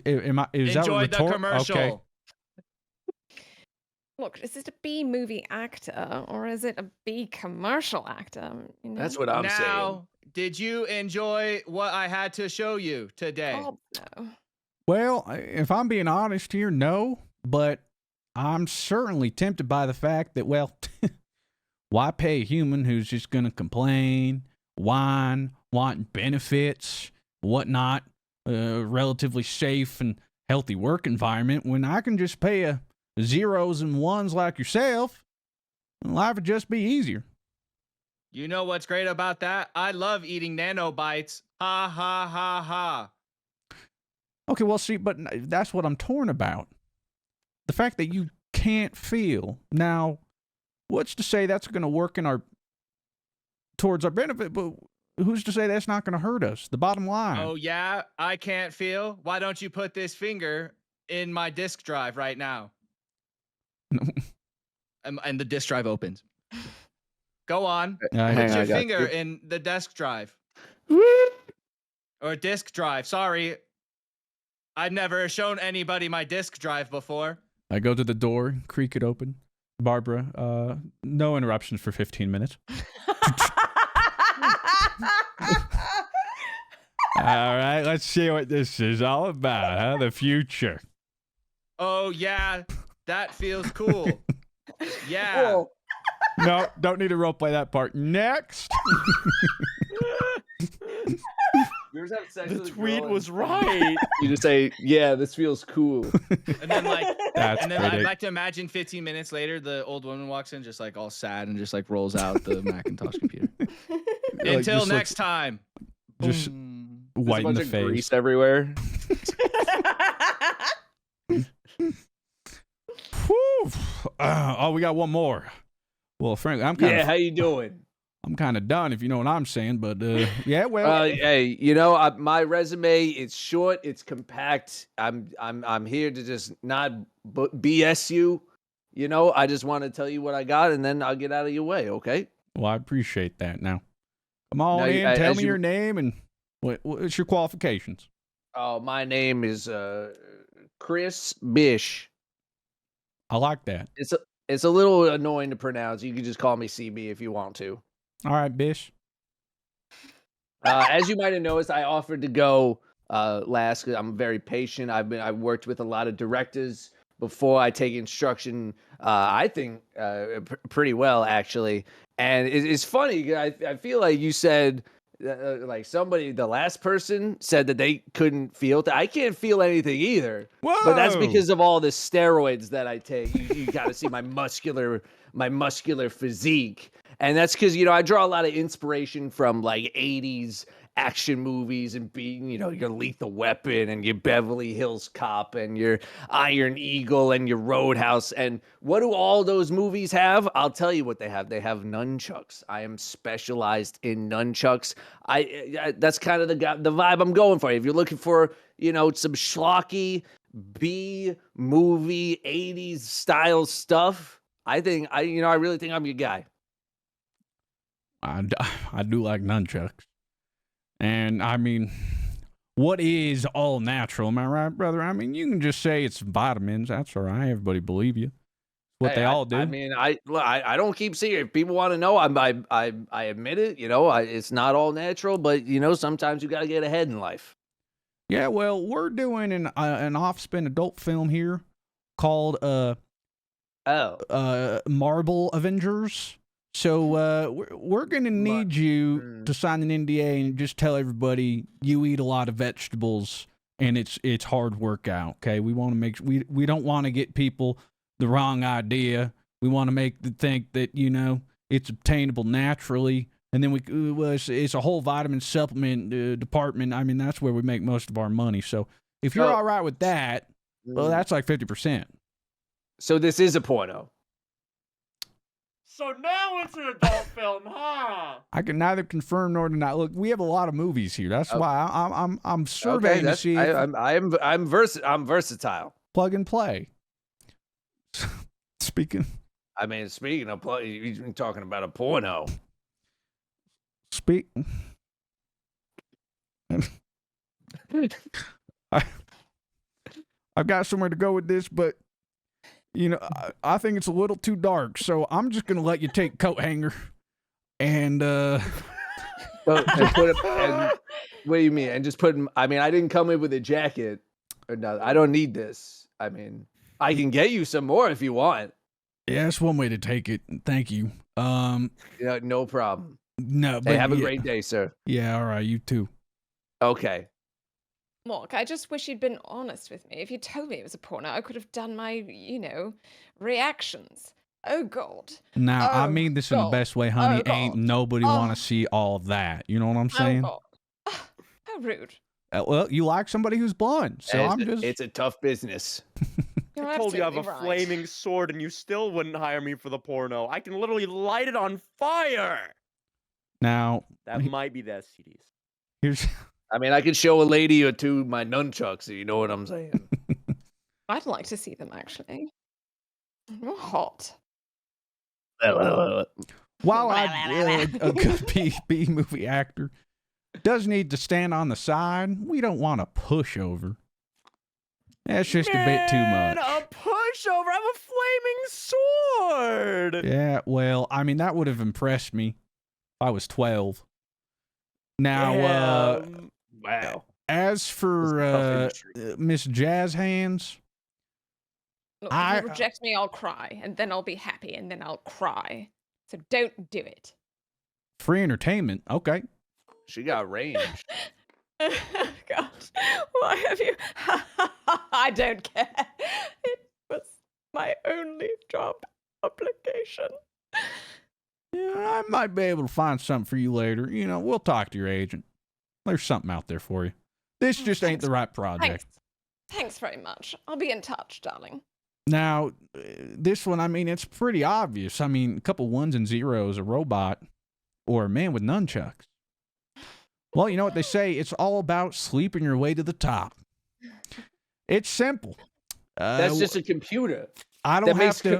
Enjoy the commercial. Okay. Look, is it a B movie actor or is it a B commercial actor? You know? That's what I'm saying. Now, did you enjoy what I had to show you today? God, no. Well, if I'm being honest here, no. But I'm certainly tempted by the fact that, well, why pay a human who's just going to complain, whine, want benefits, whatnot, relatively safe and healthy work environment when I can just pay a zeros and ones like yourself? Life would just be easier. You know what's great about that? I love eating nanobites. Ha, ha, ha, ha. Okay, well, see, but that's what I'm torn about. The fact that you can't feel. Now, what's to say that's going to work towards our benefit, but who's to say that's not going to hurt us? The bottom line. Oh, yeah? I can't feel? Why don't you put this finger in my disk drive right now? And the disk drive opens. Go on. Put your finger in the disk drive. Or disk drive. Sorry. I've never shown anybody my disk drive before. I go to the door, creak it open. Barbara, no interruptions for 15 minutes. All right, let's see what this is all about, huh? The future. Oh, yeah. That feels cool. Yeah. Whoa. No, don't need to roleplay that part. Next. The tweet was right. You just say, yeah, this feels cool. And then I'd like to imagine 15 minutes later, the old woman walks in just like all sad and just like rolls out the Macintosh computer. Until next time. Just white in the face. Grease everywhere. We got one more. Well, frankly, how you doing? I'm kind of done, if you know what I'm saying. But yeah, well, hey, my resume, it's short, it's compact. I'm here to just not BS you. I just want to tell you what I got, and then I'll get out of your way. Okay? Well, I appreciate that. Now, come on in. Tell me your name and what's your qualifications. Oh, my name is Chris Bish. I like that. It's a little annoying to pronounce. You can just call me CB if you want to. All right, Bish. As you might have noticed, I offered to go last because I'm very patient. I've worked with a lot of directors before. I take instruction. I think pretty well actually, and it's funny. I feel like you said like the last person said that they couldn't feel. I can't feel anything either. Whoa! But that's because of all the steroids that I take. You got to see my muscular physique. And that's because, I draw a lot of inspiration from like 80s action movies and your Lethal Weapon and your Beverly Hills Cop and your Iron Eagle and your Roadhouse. And what do all those movies have? I'll tell you what they have. They have nunchucks. I am specialized in nunchucks. That's kind of the vibe I'm going for. If you're looking for, some schlocky B movie 80s style stuff, I really think I'm your guy. I do like nunchucks. And I mean, what is all natural? Am I right, brother? I mean, you can just say it's vitamins. That's all right. Everybody believe you. What they all do. I mean, I don't keep seeing it. If people want to know, I admit it. It's not all natural, but sometimes you got to get ahead in life. Yeah, well, we're doing an off-spin adult film here called Marble Avengers. So we're going to need you to sign an NDA and just tell everybody you eat a lot of vegetables and it's hard workout, okay? We want to make we don't want to get people the wrong idea. We want to make them think that, it's obtainable naturally. And then it's a whole vitamin supplement department. I mean, that's where we make most of our money. So if you're all right with that, well, that's like 50%. So this is a porno. So now it's an adult film, huh? I can neither confirm nor deny. Look, we have a lot of movies here. That's why I'm surveying to see. I'm versatile. Plug and play. Speaking of play, you've been talking about a porno. I've got somewhere to go with this, but I think it's a little too dark, so I'm just gonna let you take coat hanger and what do you mean? And just put. I didn't come in with a jacket. Or no, I don't need this. I can get you some more if you want. Yeah, that's one way to take it. Thank you. No problem. No, but have a great day, sir. Yeah, all right, you too. Okay. Look, I just wish you'd been honest with me. If you told me it was a porno, I could have done my, reactions. Oh, God. Now, I mean this in the best way, honey. Ain't nobody want to see all of that. You know what I'm saying? Oh, God. How rude. Well, you like somebody who's blind, so It's a tough business. I told you I have a flaming sword and you still wouldn't hire me for the porno. I can literally light it on fire. Now. That might be the STDs. Here's... I could show a lady or two my nunchucks, you know what I'm saying? I'd like to see them, actually. You're hot. While a good B movie actor does need to stand on the side, we don't want a pushover. That's just a bit too much. A pushover? I have a flaming sword! Yeah, well, that would have impressed me if I was 12. Now, wow. As for Miss Jazz Hands, look, if you reject me, I'll cry, and then I'll be happy, and then I'll cry. So don't do it. Free entertainment, okay. She got range. God, why have you? I don't care. It was my only job application. Yeah, I might be able to find something for you later. We'll talk to your agent. There's something out there for you. This just ain't the right project. Thanks very much. I'll be in touch, darling. Now, this one, it's pretty obvious. A couple ones and zeros, a robot, or a man with nunchucks. Well, you know what they say? It's all about sleeping your way to the top. It's simple. That's just a computer. I don't have to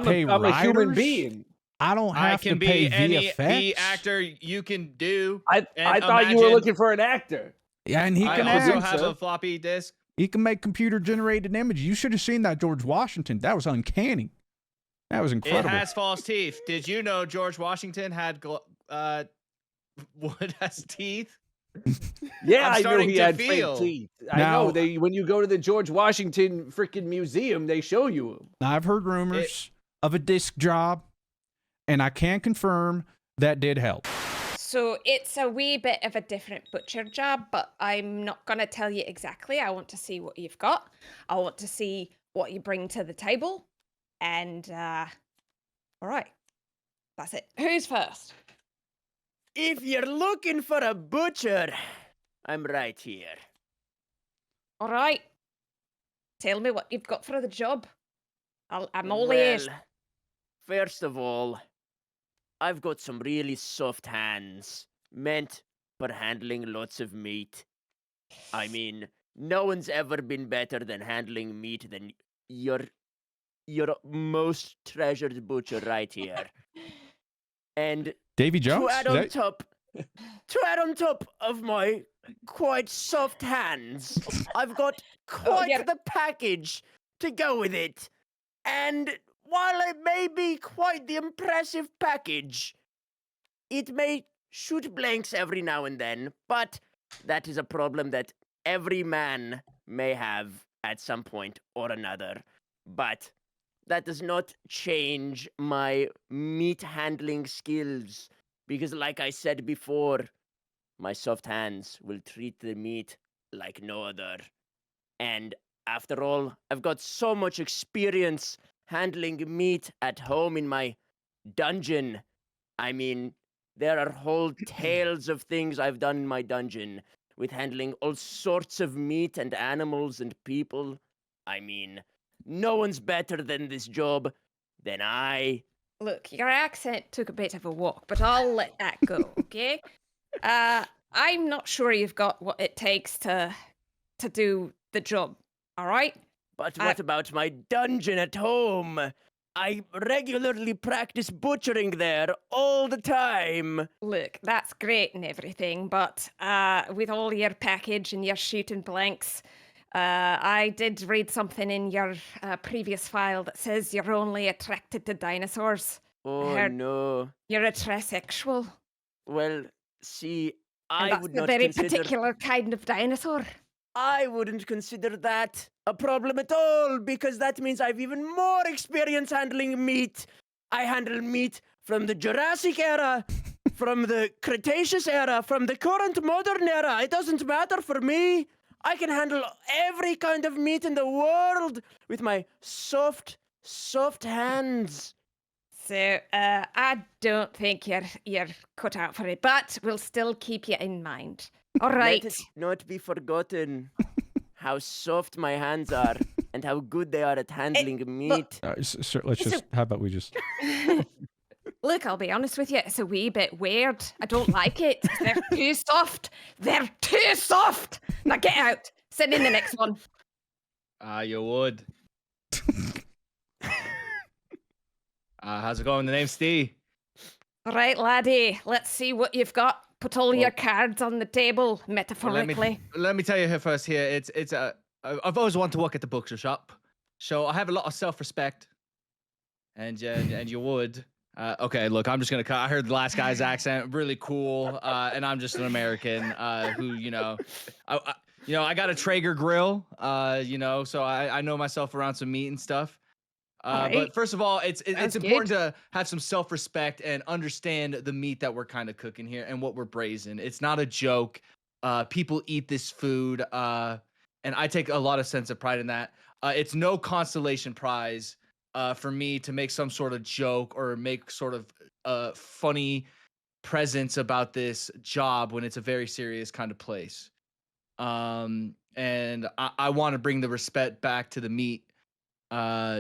pay writers. I'm a human being. I don't have to pay any VFX. actor you can do. I thought you were looking for an actor. Yeah, and he can also have a floppy disk. He can make computer-generated images. You should have seen that George Washington. That was uncanny. That was incredible. It has false teeth. Did you know George Washington had wood as teeth? Yeah, I'm I know starting he to had feel. fake teeth. Now- I know when you go to the George Washington freaking museum, they show you them. Now, I've heard rumors of a disc job, and I can confirm that did help. So it's a wee bit of a different butcher job, but I'm not going to tell you exactly. I want to see what you've got. I want to see what you bring to the table. And, all right. That's it. Who's first? If you're looking for a butcher, I'm right here. All right. Tell me what you've got for the job. I'm all ears. Well, first of all, I've got some really soft hands, meant for handling lots of meat. I mean, no one's ever been better than handling meat than your most treasured butcher right here. And Davy Jones? to add on top of my quite soft hands, I've got quite the package to go with it. And while it may be quite the impressive package, it may shoot blanks every now and then, but that is a problem that every man may have at some point or another. But that does not change my meat handling skills, because like I said before, my soft hands will treat the meat like no other. And after all, I've got so much experience handling meat at home in my dungeon. I mean, there are whole tales of things I've done in my dungeon with handling all sorts of meat and animals and people. I mean, no one's better than this job than I. Look, your accent took a bit of a walk, but I'll let that go, okay? I'm not sure you've got what it takes to do the job, all right? But what about my dungeon at home? I regularly practice butchering there all the time. Look, that's great and everything, but with all your package and your shooting blanks, I did read something in your previous file that says you're only attracted to dinosaurs. Oh, no. You're a trisexual. Well, see, And that's would a not very consider... particular kind of dinosaur. I wouldn't consider that a problem at all, because that means I've even more experience handling meat. I handle meat from the Jurassic era, from the Cretaceous era, from the current modern era. It doesn't matter for me. I can handle every kind of meat in the world with my soft hands. So, I don't think you're cut out for it, but we'll still keep you in mind. All right. Let it not be forgotten how soft my hands are and how good they are at handling meat. Sir, how about we just... Look, I'll be honest with you, it's a wee bit weird. I don't like it. They're too soft. They're too soft. Now get out. Send in the next one. You would. How's it going? The name's Steve. All right, laddie. Let's see what you've got. Put all your cards on the table, metaphorically. Let me tell you here first. Here, I've always wanted to work at the butcher shop, so I have a lot of self-respect, and you would. Okay, look, I'm just gonna cut. I heard the last guy's accent, really cool, and I'm just an American who, I got a Traeger grill, so I know myself around some meat and stuff. Right. But first of all, it's important to have some self-respect and understand the meat that we're kind of cooking here and what we're braising. It's not a joke. People eat this food, and I take a lot of sense of pride in that. It's no consolation prize for me to make some sort of joke or make sort of funny presence about this job when it's a very serious kind of place. And I want to bring the respect back to the meat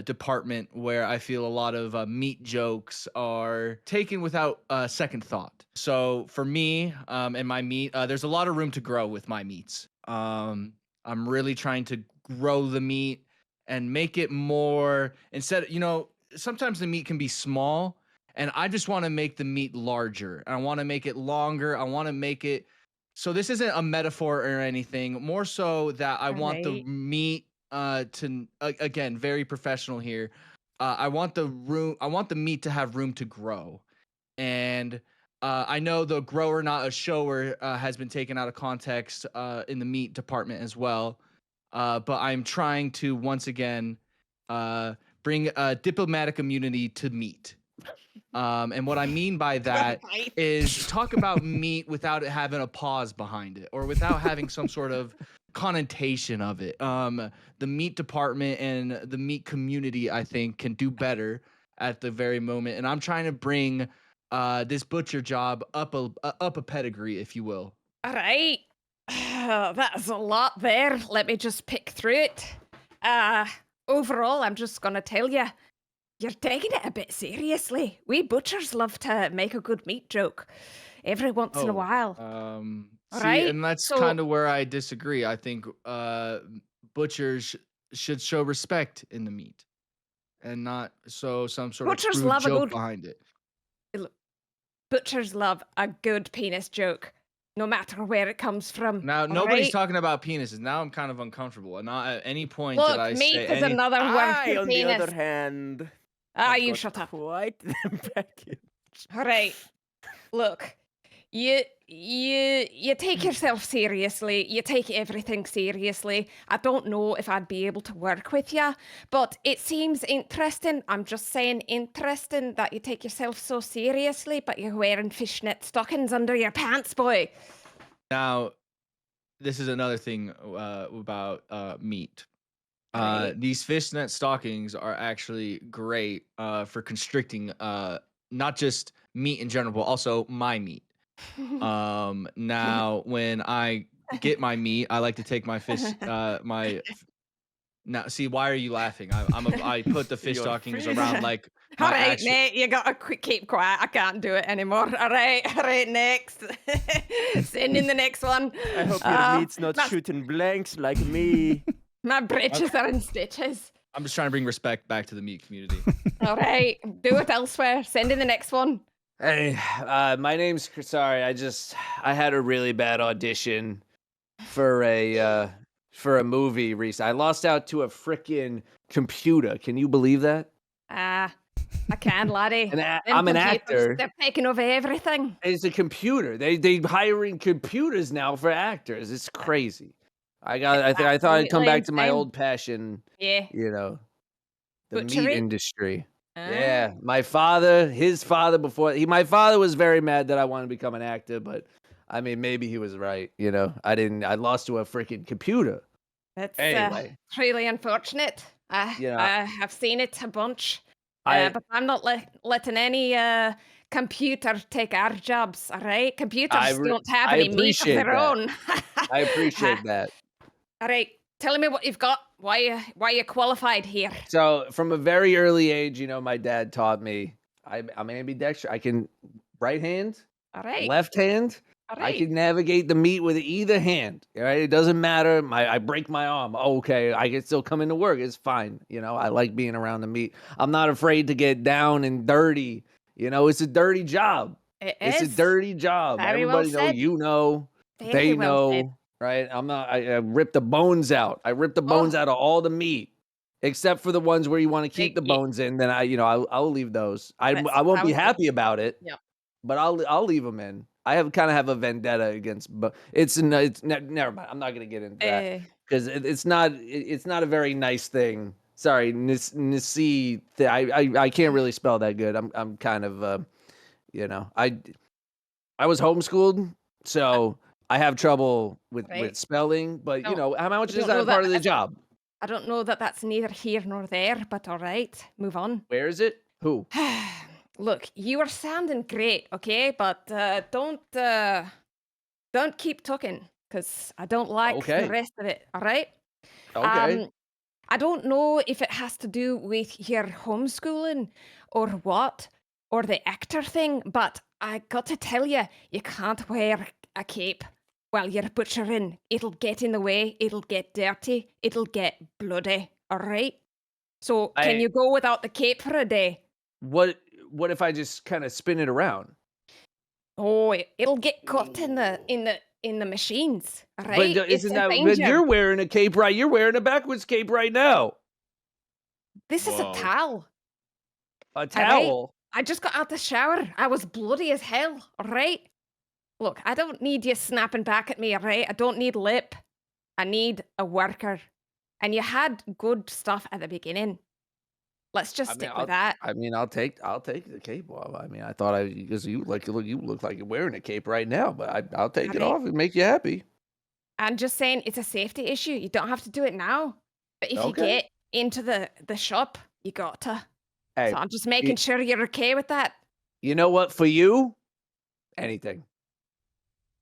department, where I feel a lot of meat jokes are taken without second thought. So for me and my meat, there's a lot of room to grow with my meats. I'm really trying to grow the meat and make it more, sometimes the meat can be small, and I just want to make the meat larger. I want to make it longer. I want to make it, so this isn't a metaphor or anything, more so that I want the meat to, again, very professional here. I want the meat to have room to grow, and I know the grower, not a shower, has been taken out of context in the meat department as well. But I'm trying to once again bring diplomatic immunity to meat. And what I mean by that is talk about meat without it having a pause behind it or without having some sort of connotation of it. The meat department and the meat community, I think, can do better at the very moment. And I'm trying to bring this butcher job up a pedigree, if you will. All right. That's a lot there. Let me just pick through it. Overall, I'm just going to tell you, you're taking it a bit seriously. We butchers love to make a good meat joke every once in a while. See, and that's kind of where I disagree. I think butchers should show respect in the meat and not so some sort Butchers of crude love a joke good- behind it. Butchers love a good penis joke, no matter where it comes from. Now, all nobody's right? talking about penises. Now I'm kind of uncomfortable. And not at any point Look, did I meat say is any... another word I, for on the penis. other hand, You got shut up. quite the package. All right. Look, you take yourself seriously. You take everything seriously. I don't know if I'd be able to work with you, but it seems interesting. I'm just saying interesting that you take yourself so seriously, but you're wearing fishnet stockings under your pants, boy. Now, this is another thing about meat. These fishnet stockings are actually great for constricting not just meat in general, but also my meat. Now when I get my meat, I like to take my fish now see, why are you laughing? I put the fish Your stockings fish. around like All my right, actual... Nate, you gotta keep quiet. I can't do it anymore. All right, next. Send in the next one. I hope your meat's not my- shooting blanks like me. My britches are in stitches. I'm just trying to bring respect back to the meat community. All right, do it elsewhere. Send in the next one. Hey, my name's sorry. I had a really bad audition for a movie recently. I lost out to a freaking computer. Can you believe that? I can, laddie. I'm an Them computers, actor. They're taking over everything. It's a computer. They hiring computers now for actors. It's crazy. I thought I'd come back to my old passion. Yeah. You know, the meat Butchery? industry. Yeah, my father was very mad that I wanted to become an actor, but I mean, maybe he was right. You know, I lost to a freaking computer. That's Anyway. really unfortunate. Yeah. I have seen it a bunch, but I'm not letting any computer take our jobs. All right, computers don't have any meat of their own. I appreciate that. All right, tell me what you've got. Why you qualified here? So from a very early age, you know, my dad taught me I'm ambidextrous. I can right hand, All right, left hand. all I right. can navigate the meat with either hand. All right, it doesn't matter. I break my arm. Okay, I can still come into work. It's fine. You know, I like being around the meat. I'm not afraid to get down and dirty. You know, it's a dirty job. It's a dirty job. Very well Everybody know. said. You know. Very They well said. know. Right? I rip the bones out. I rip the bones out of all the meat, except for the ones where you want to keep the bones in. Then I'll leave those. I won't be happy about it. Yep. But I'll leave them in. I have a vendetta against, but never mind. I'm not gonna get into that because it's not a very nice thing. Sorry, Nisi. I can't really spell that good. I'm kind of I was homeschooled, so I have trouble with spelling. But No, you know, how much I is don't know that part of the that- job? I don't know that that's neither here nor there, but all right, move on. Where is it? Who? Look, you are sounding great, okay? But don't keep talking, because I don't like the rest of it, all right? Okay. I don't know if it has to do with your homeschooling or what, or the actor thing, but I got to tell you, you can't wear a cape while you're butchering. It'll get in the way, it'll get dirty, it'll get bloody, all right? So can you go without the cape for a day? What if I just kind of spin it around? Oh, it'll get caught in the machines, all right? But It's isn't a that? But danger. you're wearing a cape, right? You're wearing a backwards cape right now. This is a towel. A towel? I just got out the shower. I was bloody as hell, all right? Look, I don't need you snapping back at me, all right? I don't need lip. I need a worker. And you had good stuff at the beginning. Let's just stick with that. I mean, I'll take the cape off. I mean, I thought because you look like you're wearing a cape right now, but I'll take it off and make you happy. I'm just saying it's a safety issue. You don't have to do it now. But if you get into the shop, you got to. Hey, so I'm just making sure you're okay with that. You know what? For you, anything.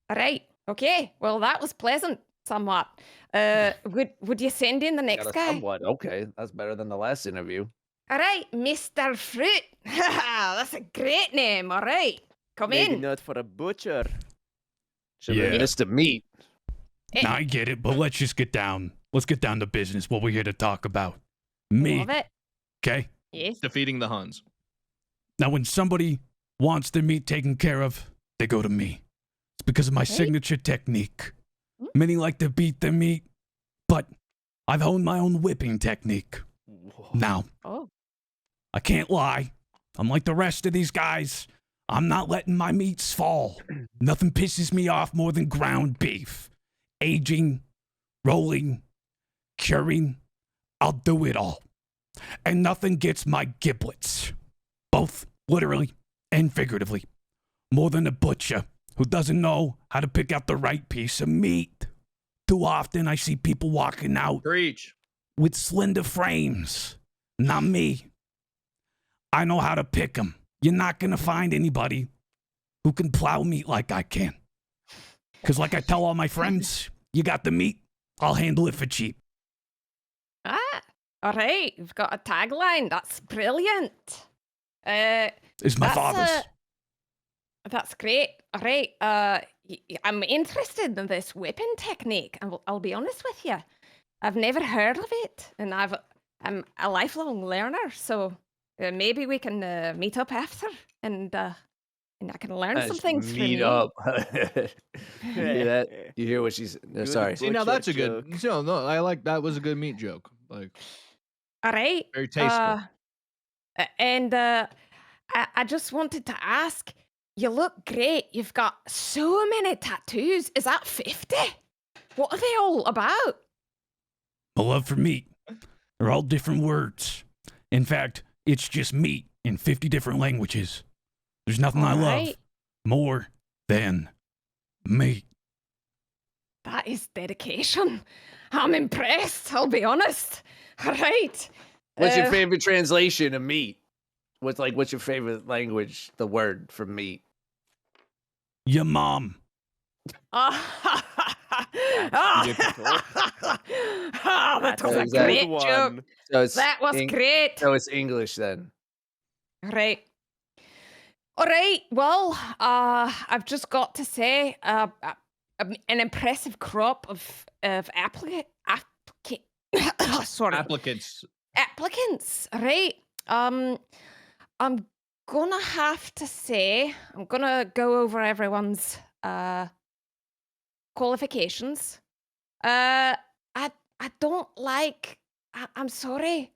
All right. Okay. Well, that was pleasant, somewhat. Would you send in the next guy? Somewhat. Okay, that's better than the last interview. All right, Mr. Fruit. That's a great name. All right, come Maybe in. not for a butcher. Yeah. Mr. Meat. Now I get it, but let's just get down. Let's get down to business. What we're here to talk about. Meat. Love it. Okay. Yes. Defeating the Huns. Now, when somebody wants their meat taken care of, they go to me. It's because of my signature technique. Many like to beat their meat, but I've honed my own whipping technique. Now, I can't lie. I'm like the rest of these guys. I'm not letting my meats fall. Nothing pisses me off more than ground beef. Aging, rolling, curing, I'll do it all. And nothing gets my giblets, both literally and figuratively, more than a butcher who doesn't know how to pick out the right piece of meat. Too often I see people walking out with slender frames. Not me. I know how to pick them. You're not going to find anybody who can plow meat like I can. Because like I tell all my friends, you got the meat, I'll handle it for cheap. All right. You've got a tagline. That's brilliant. It's my father's. That's great. All right. I'm interested in this whipping technique. I'll be honest with you. I've never heard of it, and I'm a lifelong learner. So maybe we can meet up after, and I can learn some things from you. Meet up. You hear that? You hear what she's? Sorry. See, now that's a good. No, I like that. Was a good meat joke. Like, all right. Very tasteful. And I just wanted to ask. You look great. You've got so many tattoos. Is that 50? What are they all about? My love for meat. They're all different words. In fact, it's just meat in 50 different languages. There's nothing I love more than meat. That is dedication. I'm impressed, I'll be honest. All right. What's your favorite translation of meat? What's your favorite language, the word for meat? Your mom. That was a great joke. That was great. So it's English then. All right. All right. Well, I've just got to say, an impressive crop of applicants. All right. I'm gonna have to say, I'm gonna go over everyone's qualifications. I don't like. I'm sorry.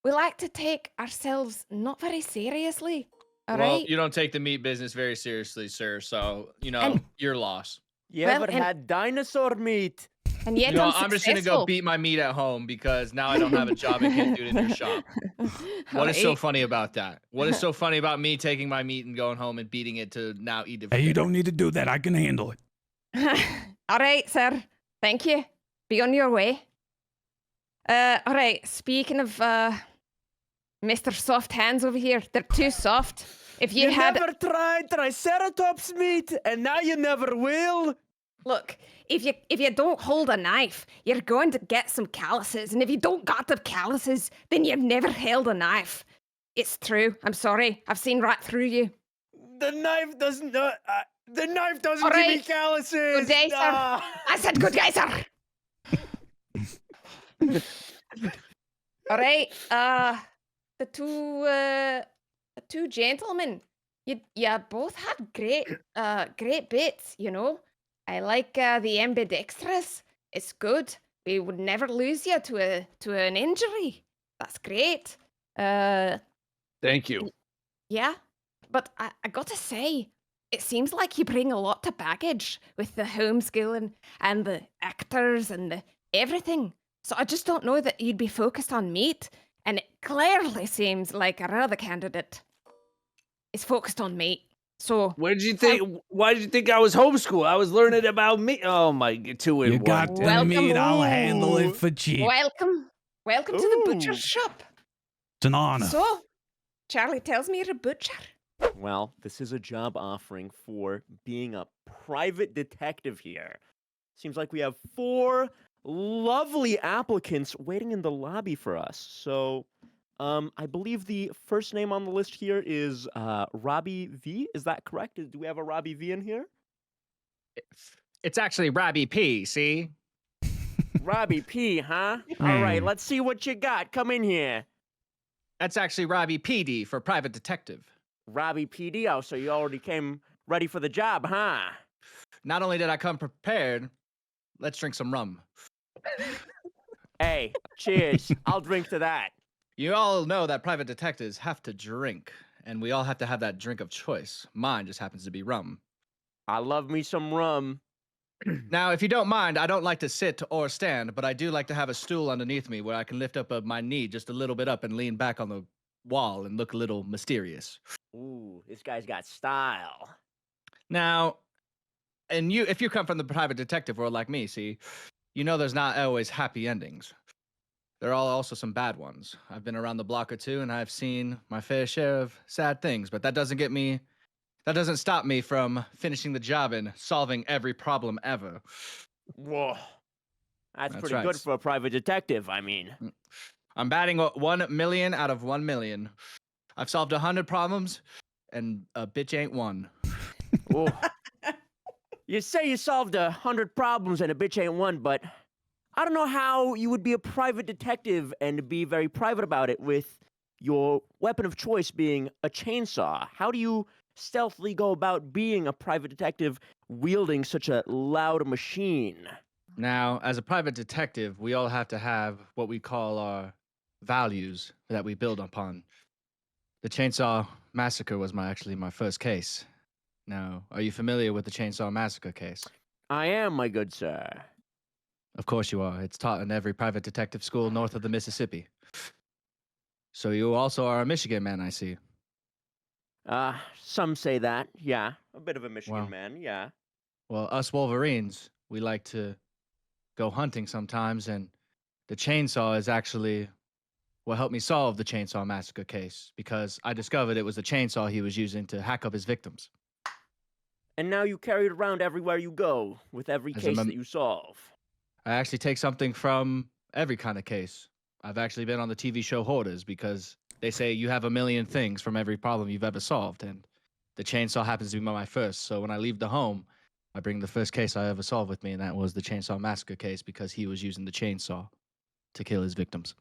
We like to take ourselves not very seriously. All right. You don't take the meat business very seriously, sir. So your loss. You ever had dinosaur meat? And yet I'm just gonna go beat my meat at home because now I don't have a job and can't do it in your shop. What is so funny about that? What is so funny about me taking my meat and going home and beating it to now eat it? Hey, you don't need to do that. I can handle it. All right, sir. Thank you. Be on your way. All right. Speaking of Mr. Soft Hands over here, they're too soft. If you never tried Triceratops meat, and now you never will. Look, if you don't hold a knife, you're going to get some calluses, and if you don't got the calluses, then you've never held a knife. It's true. I'm sorry. I've seen right through you. The knife doesn't. The knife doesn't give me calluses. Good day, sir. I said good day, sir. All right. The two gentlemen. You both had great bits. You know. I like the ambidextrous. It's good. We would never lose you to an injury. That's great. Thank you. Yeah, but I gotta say, it seems like you bring a lot to baggage with the homeschooling and the actors and the everything. So I just don't know that you'd be focused on meat. And it clearly seems like our other candidate is focused on meat. So what did you think? Why did you think I was homeschooled? I was learning about me. Oh my, 2 in You 1. got the meat. I'll handle it for cheap. Welcome to the butcher's shop. It's an honor. So, Charlie tells me you're a butcher. Well, this is a job offering for being a private detective here. Seems like we have 4 lovely applicants waiting in the lobby for us. So, I believe the first name on the list here is Robbie V. Is that correct? Do we have a Robbie V in here? It's actually Robbie P, see? Robbie P, huh? All right, let's see what you got. Come in here. That's actually Robbie PD for private detective. Robbie PD, oh, so you already came ready for the job, huh? Not only did I come prepared, let's drink some rum. Hey, cheers. I'll drink to that. You all know that private detectives have to drink, and we all have to have that drink of choice. Mine just happens to be rum. I love me some rum. Now, if you don't mind, I don't like to sit or stand, but I do like to have a stool underneath me where I can lift up my knee just a little bit up and lean back on the wall and look a little mysterious. Ooh, this guy's got style. Now, and if you come from the private detective world like me, see, you know there's not always happy endings. There are also some bad ones. I've been around the block or two, and I've seen my fair share of sad things, but that doesn't stop me from finishing the job and solving every problem ever. Whoa. That's pretty right. good for a private detective, I mean. I'm batting 1 million out of 1 million. I've solved 100 problems, and a bitch ain't one. Ooh. You say you solved 100 problems and a bitch ain't one, but I don't know how you would be a private detective and be very private about it with your weapon of choice being a chainsaw. How do you stealthily go about being a private detective wielding such a loud machine? Now, as a private detective, we all have to have what we call our values that we build upon. The Chainsaw Massacre was actually my first case. Now, are you familiar with the Chainsaw Massacre case? I am, my good sir. Of course you are. It's taught in every private detective school north of the Mississippi. So you also are a Michigan man, I see. Some say that, yeah. A bit of a Michigan man, yeah. Well, us Wolverines, we like to go hunting sometimes, and the chainsaw is actually what helped me solve the Chainsaw Massacre case, because I discovered it was the chainsaw he was using to hack up his victims. And now you carry it around everywhere you go, with every case that you solve. I actually take something from every kind of case. I've actually been on the TV show Hoarders, because they say you have 1 million things from every problem you've ever solved, and the chainsaw happens to be my first. So when I leave the home, I bring the first case I ever solved with me, and that was the Chainsaw Massacre case, because he was using the chainsaw to kill his victims.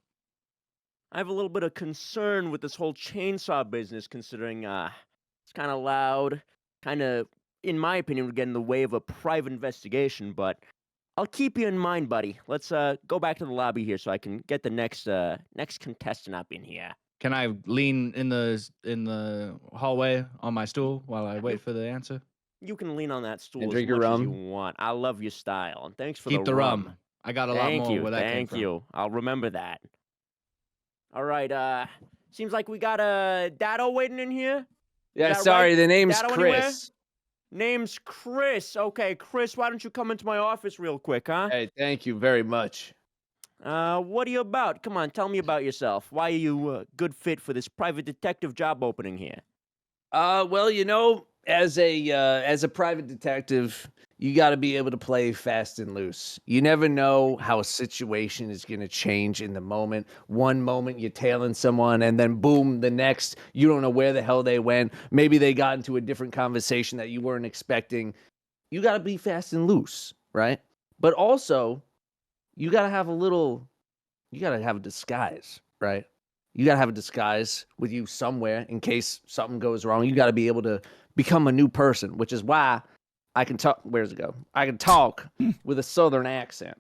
I have a little bit of concern with this whole chainsaw business, considering it's kind of loud, kind of, in my opinion, would get in the way of a private investigation, but I'll keep you in mind, buddy. Let's go back to the lobby here so I can get the next contestant up in here. Can I lean in the hallway on my stool while I wait for the answer? You can lean on that stool And as drink much your as you rum. want. I love your style, and thanks for Keep the rum. I got a lot more where that came from. Thank you. I'll remember that. All right. Seems like we got a Dado waiting in here. Yeah, sorry, the name's Dado Chris. Anywhere? Name's Chris. Okay, Chris, why don't you come into my office real quick, huh? Hey, thank you very much. What are you about? Come on, tell me about yourself. Why are you a good fit for this private detective job opening here? Well, you know, as a private detective, you got to be able to play fast and loose. You never know how a situation is going to change in the moment. One moment you're tailing someone, and then boom, the next, you don't know where the hell they went. Maybe they got into a different conversation that you weren't expecting. You got to be fast and loose, right? But also, you got to have a disguise, right? You got to have a disguise with you somewhere in case something goes wrong. You got to be able to become a new person, which is why I can talk. Where's it go? I can talk with a Southern accent,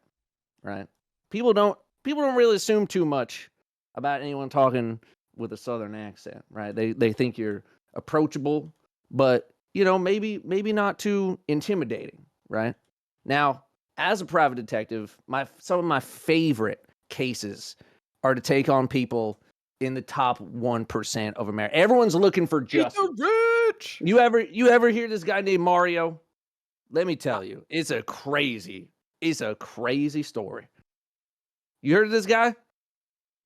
right? People don't really assume too much about anyone talking with a Southern accent, right? They think you're approachable, but maybe not too intimidating, right? Now, as a private detective, some of my favorite cases are to take on people in the top 1% of America. Everyone's looking for justice. Rich. You ever hear this guy named Mario? Let me tell you, it's a crazy story. You heard of this guy?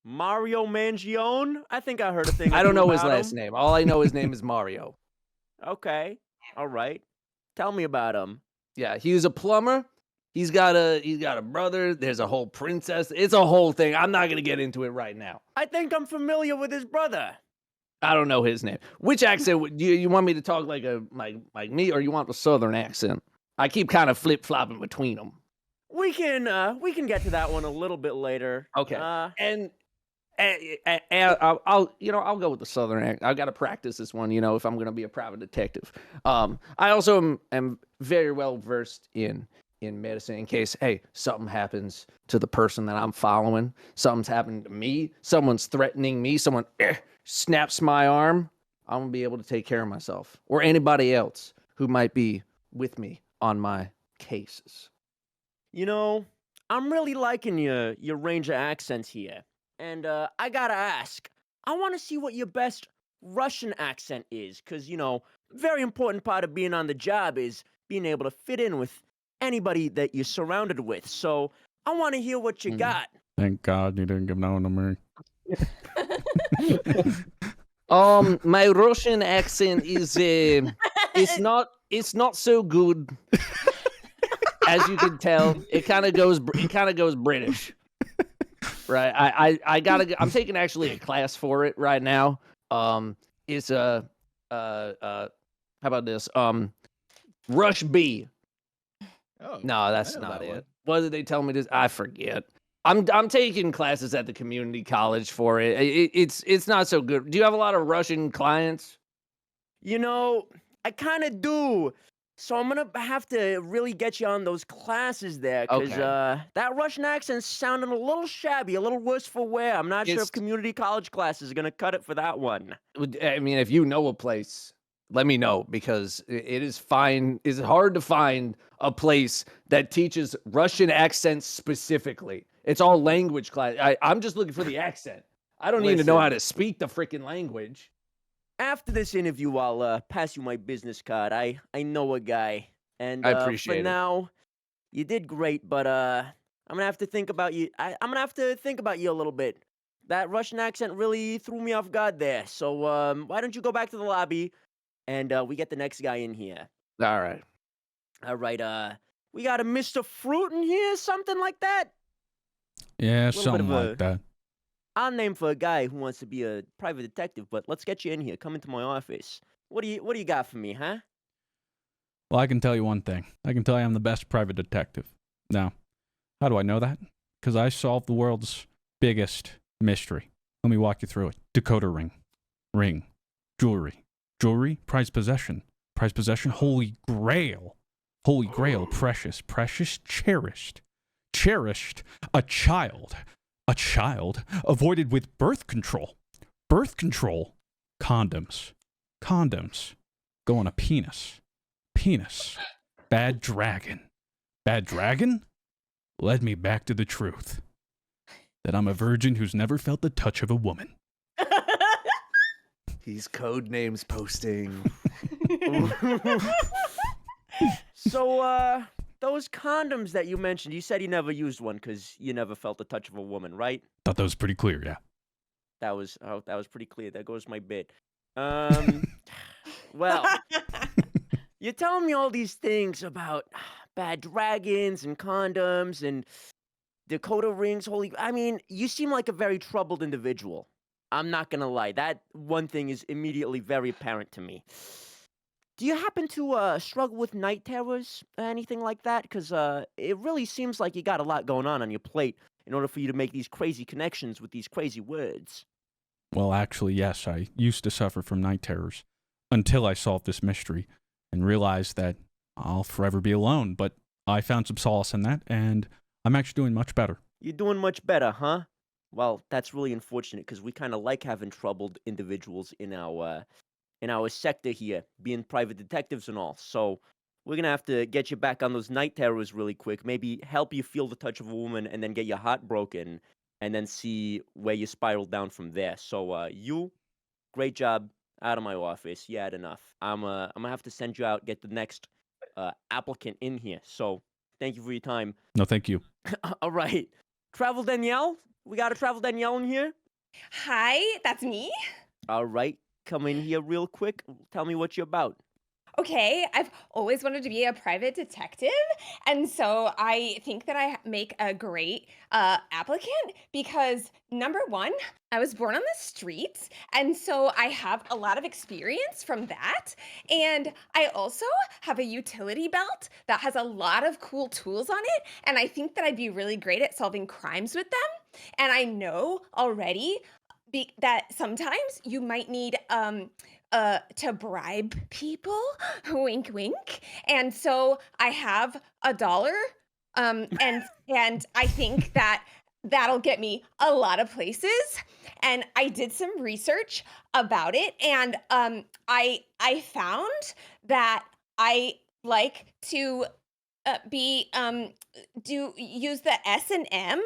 Mario Mangione? I think I heard a thing. I don't know his about last him. name. All I know his name is Mario. Okay. All right. Tell me about him. Yeah, he was a plumber. He's got a brother. There's a whole princess. It's a whole thing. I'm not gonna get into it right now. I think I'm familiar with his brother. I don't know his name. Which accent do you want me to talk like me, or you want the southern accent? I keep kind of flip flopping between them. We can get to that one a little bit later. Okay. And I'll go with the southern accent. I've got to practice this one, if I'm going to be a private detective. I also am very well versed in medicine in case, hey, something happens to the person that I'm following. Something's happened to me. Someone's threatening me. Someone snaps my arm. I'm going to be able to take care of myself or anybody else who might be with me on my cases. I'm really liking your range of accents here. And I gotta ask, I want to see what your best Russian accent is. Because, very important part of being on the job is being able to fit in with anybody that you're surrounded with. So I want to hear what you got. Thank God you didn't give that one to me. My Russian accent is it's not so good. As you can tell, it kind of goes British. Right. I'm taking actually a class for it right now. It's how about this? Rush B. Oh, No, that's not it. What did they tell me this? I forget. I'm taking classes at the community college for it. It's not so good. Do you have a lot of Russian clients? I kind of do. So I'm going to have to really get you on those classes there, because that Russian accent's sounding a little shabby, a little worse for wear. I'm not sure if community college classes are going to cut it for that one. I mean, if you know a place, let me know, because it is fine. It's hard to find a place that teaches Russian accents specifically. It's all language class. I'm just looking for the accent. I don't even know how to speak the freaking language. After this interview, I'll pass you my business card. I know a guy. And I appreciate for it. now, you did great, but I'm gonna have to think about you. I'm gonna have to think about you a little bit. That Russian accent really threw me off guard there. So why don't you go back to the lobby, and we get the next guy in here. All right. We got a Mr. Fruit in here, something like that. Yeah, something like that. I'll name for a guy who wants to be a private detective, but let's get you in here. Come into my office. What do you got for me, huh? Well, I can tell you one thing. I can tell you I'm the best private detective. Now, how do I know that? Because I solved the world's biggest mystery. Let me walk you through it. Decoder ring. Ring. Jewelry. Jewelry. Prized possession. Prized possession. Holy Grail. Holy Grail. Precious. Precious. Cherished. Cherished. A child. A child avoided with birth control. Birth control. Condoms. Condoms. Go on a penis. Penis. Bad dragon. Bad dragon? Led me back to the truth. That I'm a virgin who's never felt the touch of a woman. He's code names posting. So, those condoms that you mentioned, you said you never used one because you never felt the touch of a woman, right? Thought that was pretty clear, yeah. That was pretty clear. There goes my bit. Well, you're telling me all these things about bad dragons and condoms and decoder rings. I mean, you seem like a very troubled individual. I'm not gonna lie. That one thing is immediately very apparent to me. Do you happen to struggle with night terrors or anything like that? Because it really seems like you got a lot going on your plate in order for you to make these crazy connections with these crazy words. Well, actually, yes, I used to suffer from night terrors until I solved this mystery and realized that I'll forever be alone. But I found some solace in that, and I'm actually doing much better. You're doing much better, huh? Well, that's really unfortunate because we kind of like having troubled individuals in our in our sector here, being private detectives and all. So we're gonna have to get you back on those night terrors really quick. Maybe help you feel the touch of a woman, and then get your heart broken, and then see where you spiral down from there. So you, great job. Out of my office. You had enough. I'm gonna have to send you out, get the next applicant in here. So thank you for your time. No, thank you. All right. Travel Danielle? We got a Travel Danielle in here? Hi, that's me. All right. Come in here real quick. Tell me what you're about. Okay, I've always wanted to be a private detective, and so I think that I make a great applicant because number one, I was born on the streets, and so I have a lot of experience from that, and I also have a utility belt that has a lot of cool tools on it, and I think that I'd be really great at solving crimes with them, and I know already that sometimes you might need to bribe people, wink, wink. And so I have $1, and I think that that'll get me a lot of places. And I did some research about it, and I found that I like to use the S&M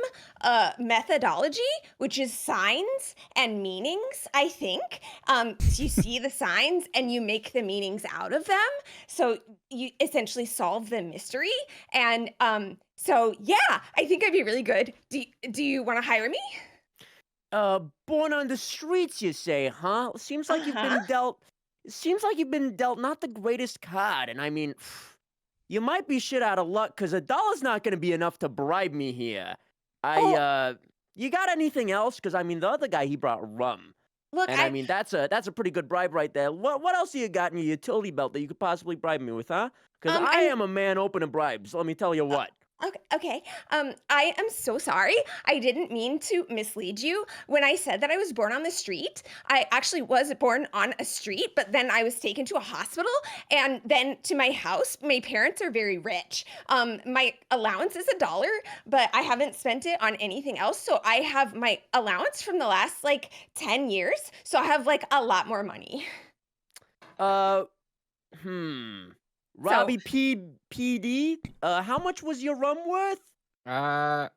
methodology, which is signs and meanings, I think. You see the signs and you make the meanings out of them. So you essentially solve the mystery. And so yeah, I think I'd be really good. Do you want to hire me? Born on the streets, you say, huh? Seems like you've been dealt not the greatest card, and I mean, you might be shit out of luck, because $1's not going to be enough to bribe me here. You got anything else? Because, I mean, the other guy, he brought rum. Look, and I mean, that's a pretty good bribe right there. What else do you got in your utility belt that you could possibly bribe me with, huh? Because I am a man open to bribes, let me tell you what. Okay. I am so sorry. I didn't mean to mislead you. When I said that I was born on the street, I actually was born on a street, but then I was taken to a hospital and then to my house. My parents are very rich. My allowance is $1, but I haven't spent it on anything else. So I have my allowance from the last 10 years. So I have a lot more money. Robbie PD, how much was your rum worth? I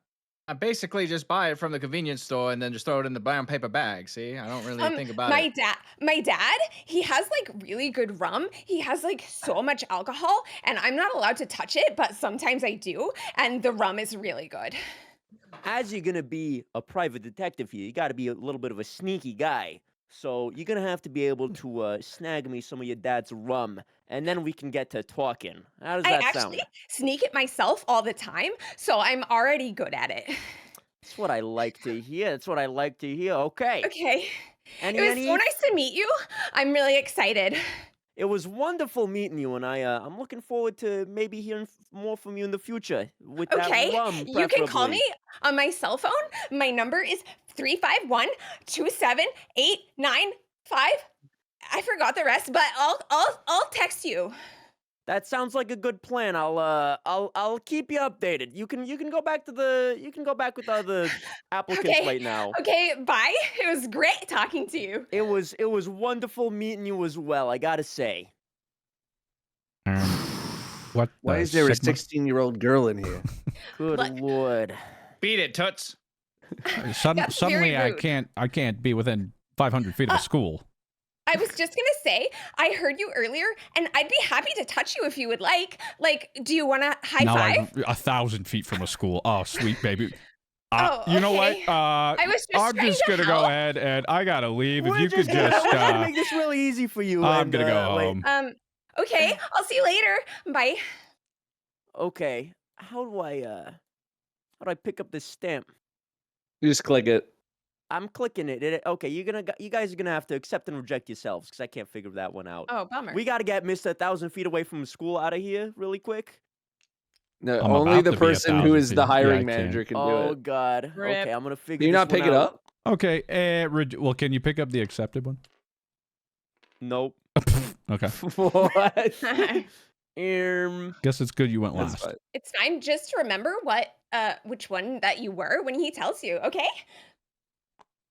basically just buy it from the convenience store and then just throw it in the brown paper bag. See, I don't really think about it. My dad, he has really good rum. He has so much alcohol, and I'm not allowed to touch it, but sometimes I do, and the rum is really good. As you're gonna be a private detective here, you gotta be a little bit of a sneaky guy. So you're gonna have to be able to snag me some of your dad's rum, and then we can get to talking. How does that sound? I actually sneak it myself all the time, so I'm already good at it. That's what I like to hear. Okay. Okay. It was so nice to meet you. I'm really excited. It was wonderful meeting you, and I'm looking forward to maybe hearing more from you in the future with that rum, preferably. You can call me on my cell phone. My number is 351-278-95. I forgot the rest, but I'll text you. That sounds like a good plan. I'll keep you updated. You can go back with the other applicants right now. Okay, bye. It was great talking to you. It was wonderful meeting you as well, I gotta say. Why is there a 16-year-old girl in here? Good lord. Beat it, Toots. Suddenly I can't be within 500 feet of a school. I was just gonna say, I heard you earlier, and I'd be happy to touch you if you would like. Do you want to high five? I'm 1,000 feet from a school. Oh, sweet baby. Okay. You know what? I'm just gonna go ahead and I gotta leave. If you could just we're gonna make this really easy for you. I'm gonna go home. Okay, I'll see you later. Bye. Okay. How do I pick up this stamp? You just click it. I'm clicking it. Okay, you guys are gonna have to accept and reject yourselves because I can't figure that one out. Oh, bummer. We gotta get Mr. 1,000 feet away from school out of here really quick. No, only the person who is the hiring manager can do it. Oh God. Rip. Okay, I'm gonna figure. Can you not pick it up? Okay. Well, can you pick up the accepted one? Nope. Okay. What? Guess it's good you went last. Fine. It's fine. Just remember which one that you were when he tells you. Okay.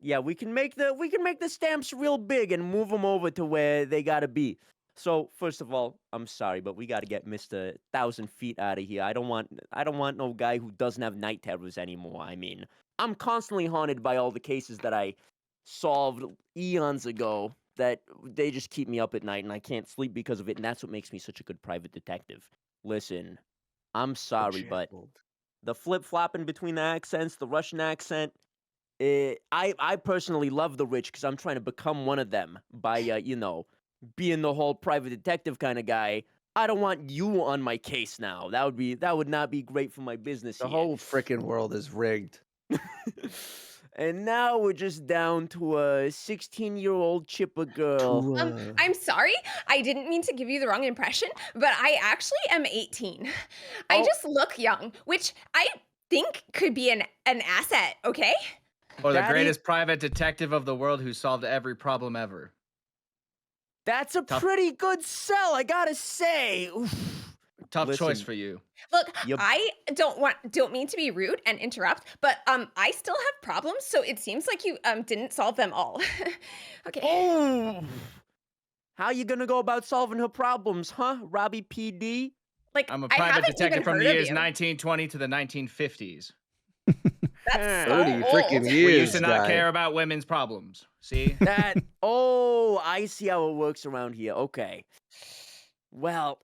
Yeah, we can make the stamps real big and move them over to where they gotta be. So first of all, I'm sorry, but we gotta get Mr. 1,000 feet out of here. I don't want no guy who doesn't have night terrors anymore. I mean, I'm constantly haunted by all the cases that I solved eons ago that they just keep me up at night and I can't sleep because of it, and that's what makes me such a good private detective. Listen, I'm sorry, but the flip-flopping between the accents, the Russian accent, I personally love the rich because I'm trying to become one of them by, being the whole private detective kind of guy. I don't want you on my case now. That would not be great for my business The here. whole freaking world is rigged. And now we're just down to a 16-year-old chipper girl. I'm sorry. I didn't mean to give you the wrong impression, but I actually am 18. I just look young, which I think could be an asset, okay? Or the greatest private detective of the world who solved every problem ever. That's a pretty good sell, I gotta say. Oof. Tough choice for you. Look, I don't mean to be rude and interrupt, but I still have problems, so it seems like you didn't solve them all. Okay. Oh, how you gonna go about solving her problems, huh, Robbie PD? Like, I'm a private detective from the years 1920 to the 1950s. That's 30 freaking years. We used to not guy. care about women's problems. See? I see how it works around here. Okay. Well,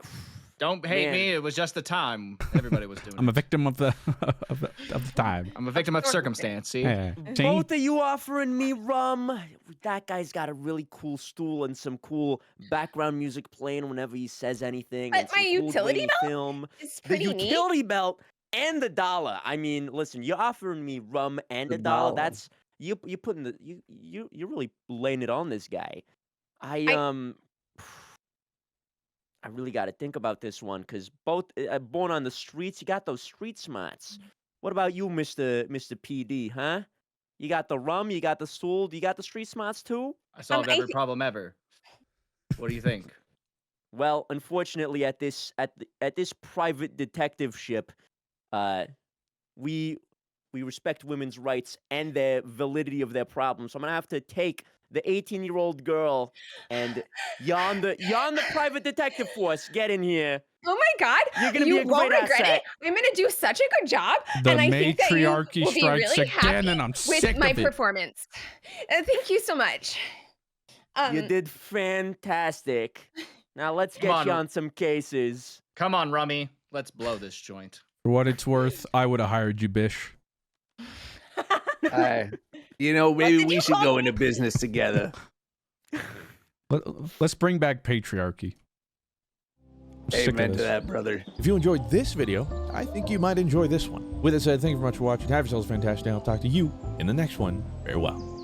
don't hate me. It was just the time everybody was doing. I'm a victim of the time. I'm a victim of circumstance. See? Hey, both of you offering me rum. That guy's got a really cool stool and some cool background music playing whenever he says anything. But and some my cool utility grainy belt film. is pretty the utility belt and the dollar. I mean, listen, you're offering me rum and a dollar. That's you're putting the you're really laying it on this guy. I really got to think about this one because both born on the streets, you got those street smarts. What about you, Mr. PD, huh? You got the rum, you got the stool, you got the street smarts too? I solved every problem ever. What do you think? Well, unfortunately, at this private detective ship, we respect women's rights and the validity of their problems. So I'm gonna have to take the 18-year-old girl and you're on the private detective force. Get in here. Oh my God! You're gonna be a won't great regret asset. it. I'm gonna do such a good job, The and I think that you matriarchy will be strikes really again, happy and I'm with sick my of it. performance. Thank you so much. You did fantastic. Now let's get you on some cases. Come on, Rummy. Let's blow this joint. For what it's worth, I would have hired you, Bish. Maybe we should go into business together. Let's bring back patriarchy. Amen to that, brother. If you enjoyed this video, I think you might enjoy this one. With that said, thank you very much for watching. Have yourselves a fantastic day. I'll talk to you in the next one. Farewell.